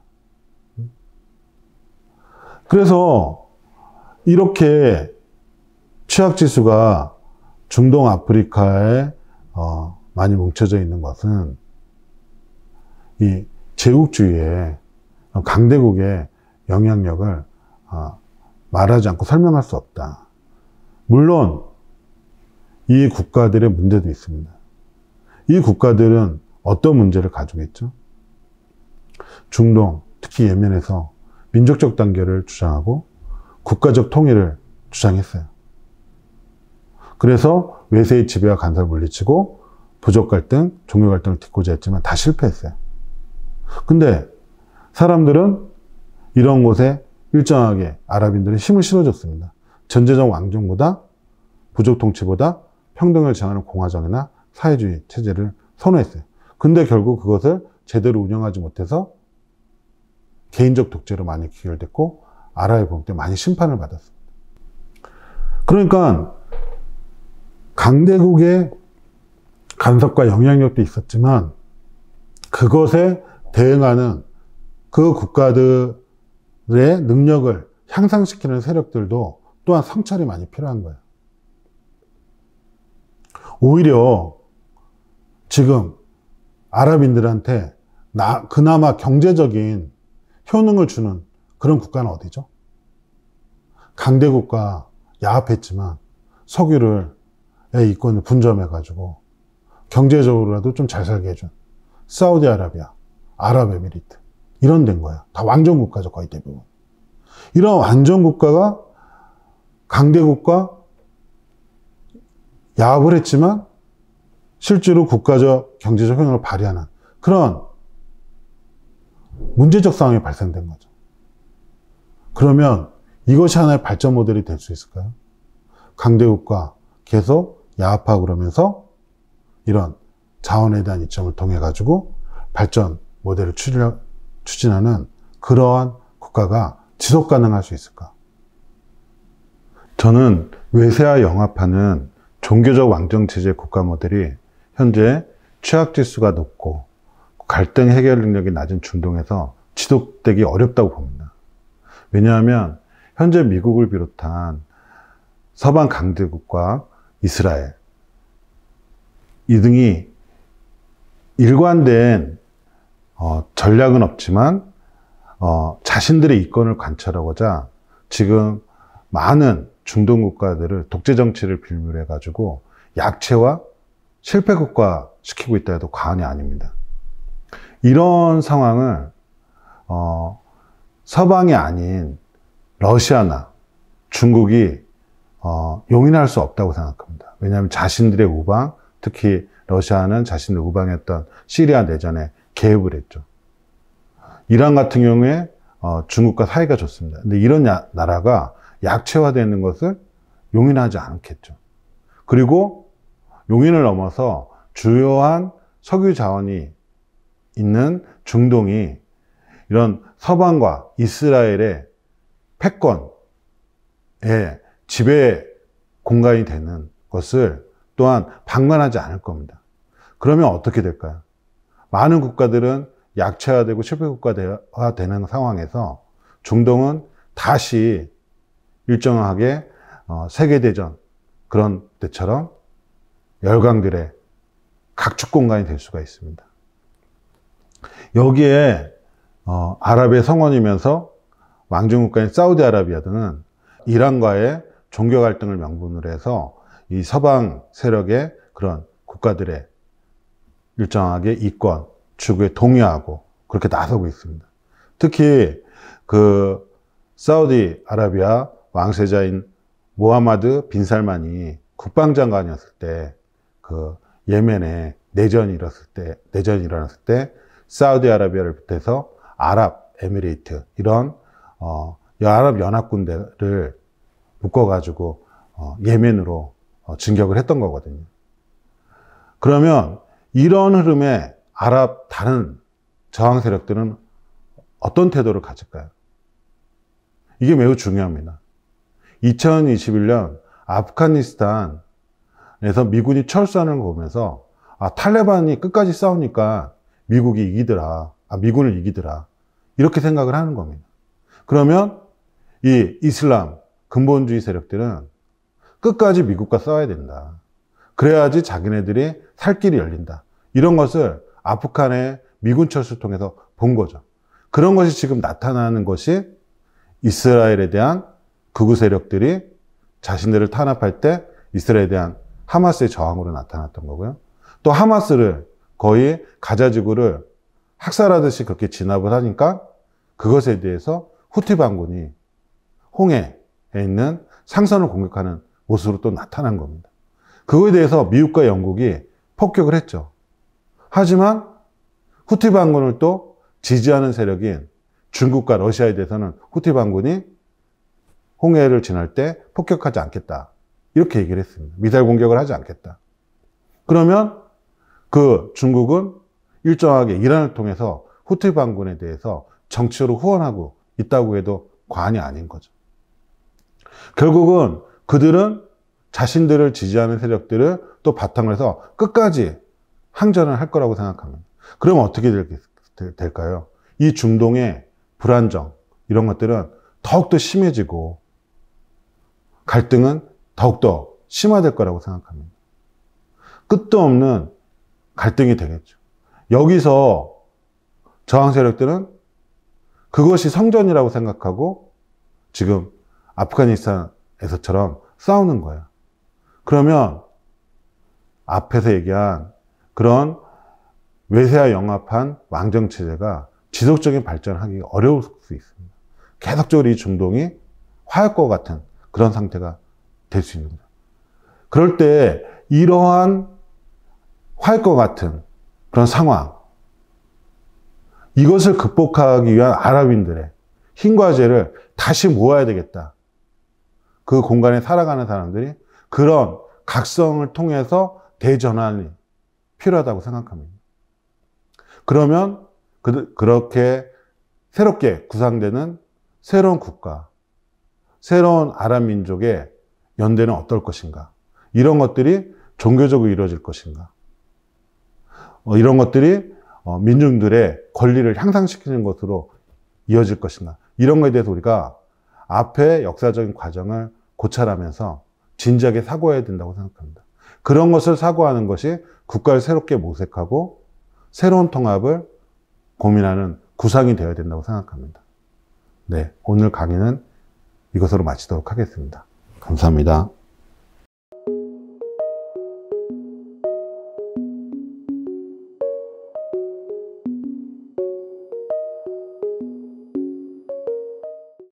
그래서 이렇게 취약지수가 중동 아프리카에 많이 뭉쳐져 있는 것은 이 제국주의의 강대국의 영향력을 말하지 않고 설명할 수 없다. 물론 이 국가들의 문제도 있습니다. 이 국가들은 어떤 문제를 가지고 있죠? 중동, 특히 예멘에서 민족적 단결을 주장하고 국가적 통일을 주장했어요. 그래서 외세의 지배와 간섭을 물리치고 부족 갈등, 종교 갈등을 딛고자 했지만 다 실패했어요. 근데 사람들은 이런 곳에 일정하게 아랍인들은 힘을 실어줬습니다. 전제적 왕정보다 부족 통치보다 평등을 지향하는 공화정이나 사회주의 체제를 선호했어요. 근데 결국 그것을 제대로 운영하지 못해서 개인적 독재로 많이 귀결됐고 아랍의 보복 때 많이 심판을 받았습니다. 그러니까 강대국의 간섭과 영향력도 있었지만 그것에 대응하는 그 국가들의 능력을 향상시키는 세력들도 또한 성찰이 많이 필요한 거예요. 오히려 지금 아랍인들한테 그나마 경제적인 효능을 주는 그런 국가는 어디죠? 강대국과 야합했지만 석유의 이권을 분점해가지고 경제적으로라도 좀 잘 살게 해준 사우디아라비아, 아랍에미리트 이런 데인 거야. 다 왕정국가죠, 거의 대부분. 이런 왕정국가가 강대국과 야합을 했지만 실제로 국가적 경제적 효능을 발휘하는 그런 문제적 상황이 발생된 거죠. 그러면 이것이 하나의 발전 모델이 될 수 있을까요? 강대국과 계속 야합하고 그러면서 이런 자원에 대한 이점을 통해 가지고 발전 모델을 추진하는 그러한 국가가 지속 가능할 수 있을까? 저는 외세와 영합하는 종교적 왕정체제 국가 모델이 현재 취약지수가 높고 갈등 해결 능력이 낮은 중동에서 지속되기 어렵다고 봅니다. 왜냐하면 현재 미국을 비롯한 서방 강대국과 이스라엘 이 등이 일관된 전략은 없지만 자신들의 이권을 관철하고자 지금 많은 중동 국가들을 독재 정치를 빌미로 해가지고 약체와 실패 국가 시키고 있다 해도 과언이 아닙니다. 이런 상황을 서방이 아닌 러시아나 중국이 용인할 수 없다고 생각합니다. 왜냐하면 자신들의 우방, 특히 러시아는 자신들의 우방이었던 시리아 내전에 개입을 했죠. 이란 같은 경우에 중국과 사이가 좋습니다. 근데 이런 나라가 약체화되는 것을 용인하지 않겠죠. 그리고 용인을 넘어서 주요한 석유 자원이 있는 중동이 이런 서방과 이스라엘의 패권의 지배 공간이 되는 것을 또한 방관하지 않을 겁니다. 그러면 어떻게 될까요? 많은 국가들은 약체화되고 실패국가가 되는 상황에서 중동은 다시 일정하게 세계대전 그런 때처럼 열강들의 각축 공간이 될 수가 있습니다. 여기에 아랍의 성원이면서 왕정국가인 사우디아라비아 등은 이란과의 종교 갈등을 명분으로 해서 이 서방 세력의 그런 국가들의 일정하게 이권 추구에 동의하고 그렇게 나서고 있습니다. 특히 그 사우디아라비아 왕세자인 모하마드 빈 살만이 국방장관이었을 때 그 예멘에 내전이 일어났을 때 사우디아라비아를 비롯해서 아랍에미레이트 이런 아랍 연합군대를 묶어가지고 예멘으로 진격을 했던 거거든요. 그러면 이런 흐름에 아랍 다른 저항 세력들은 어떤 태도를 가질까요? 이게 매우 중요합니다. 2021년 아프가니스탄에서 미군이 철수하는 걸 보면서 탈레반이 끝까지 싸우니까 미군을 이기더라 이렇게 생각을 하는 겁니다. 그러면 이 이슬람 근본주의 세력들은 끝까지 미국과 싸워야 된다. 그래야지 자기네들이 살 길이 열린다. 이런 것을 아프간의 미군 철수를 통해서 본 거죠. 그런 것이 지금 나타나는 것이 이스라엘에 대한 극우 세력들이 자신들을 탄압할 때 이스라엘에 대한 하마스의 저항으로 나타났던 거고요. 또 하마스를 거의 가자지구를 학살하듯이 그렇게 진압을 하니까 그것에 대해서 후티 반군이 홍해에 있는 상선을 공격하는 모습으로 또 나타난 겁니다. 그거에 대해서 미국과 영국이 폭격을 했죠. 하지만 후티 반군을 또 지지하는 세력인 중국과 러시아에 대해서는 후티 반군이 홍해를 지날 때 폭격하지 않겠다. 이렇게 얘기를 했습니다. 미사일 공격을 하지 않겠다. 그러면 그 중국은 일정하게 이란을 통해서 후티 반군에 대해서 정치적으로 후원하고 있다고 해도 과언이 아닌 거죠. 결국은 그들은 자신들을 지지하는 세력들을 또 바탕으로 해서 끝까지 항전을 할 거라고 생각합니다. 그러면 어떻게 될까요? 이 중동의 불안정 이런 것들은 더욱더 심해지고 갈등은 더욱더 심화될 거라고 생각합니다. 끝도 없는 갈등이 되겠죠. 여기서 저항 세력들은 그것이 성전이라고 생각하고 지금 아프가니스탄에서처럼 싸우는 거예요. 그러면 앞에서 얘기한 그런 외세와 영합한 왕정체제가 지속적인 발전하기 어려울 수 있습니다. 계속적으로 이 중동이 화약고 같은 그런 상태가 될 수 있는 거죠. 그럴 때 이러한 화일과 같은 그런 상황, 이것을 극복하기 위한 아랍인들의 힘과 재를 다시 모아야 되겠다. 그 공간에 살아가는 사람들이 그런 각성을 통해서 대전환이 필요하다고 생각합니다. 그러면 그렇게 새롭게 구상되는 새로운 국가, 새로운 아랍 민족의 연대는 어떨 것인가? 이런 것들이 종교적으로 이루어질 것인가? 이런 것들이 민중들의 권리를 향상시키는 것으로 이어질 것인가? 이런 것에 대해서 우리가 앞에 역사적인 과정을 고찰하면서 진지하게 사고해야 된다고 생각합니다. 그런 것을 사고하는 것이 국가를 새롭게 모색하고 새로운 통합을 고민하는 구상이 되어야 된다고 생각합니다. 네, 오늘 강의는 이것으로 마치도록 하겠습니다. 감사합니다.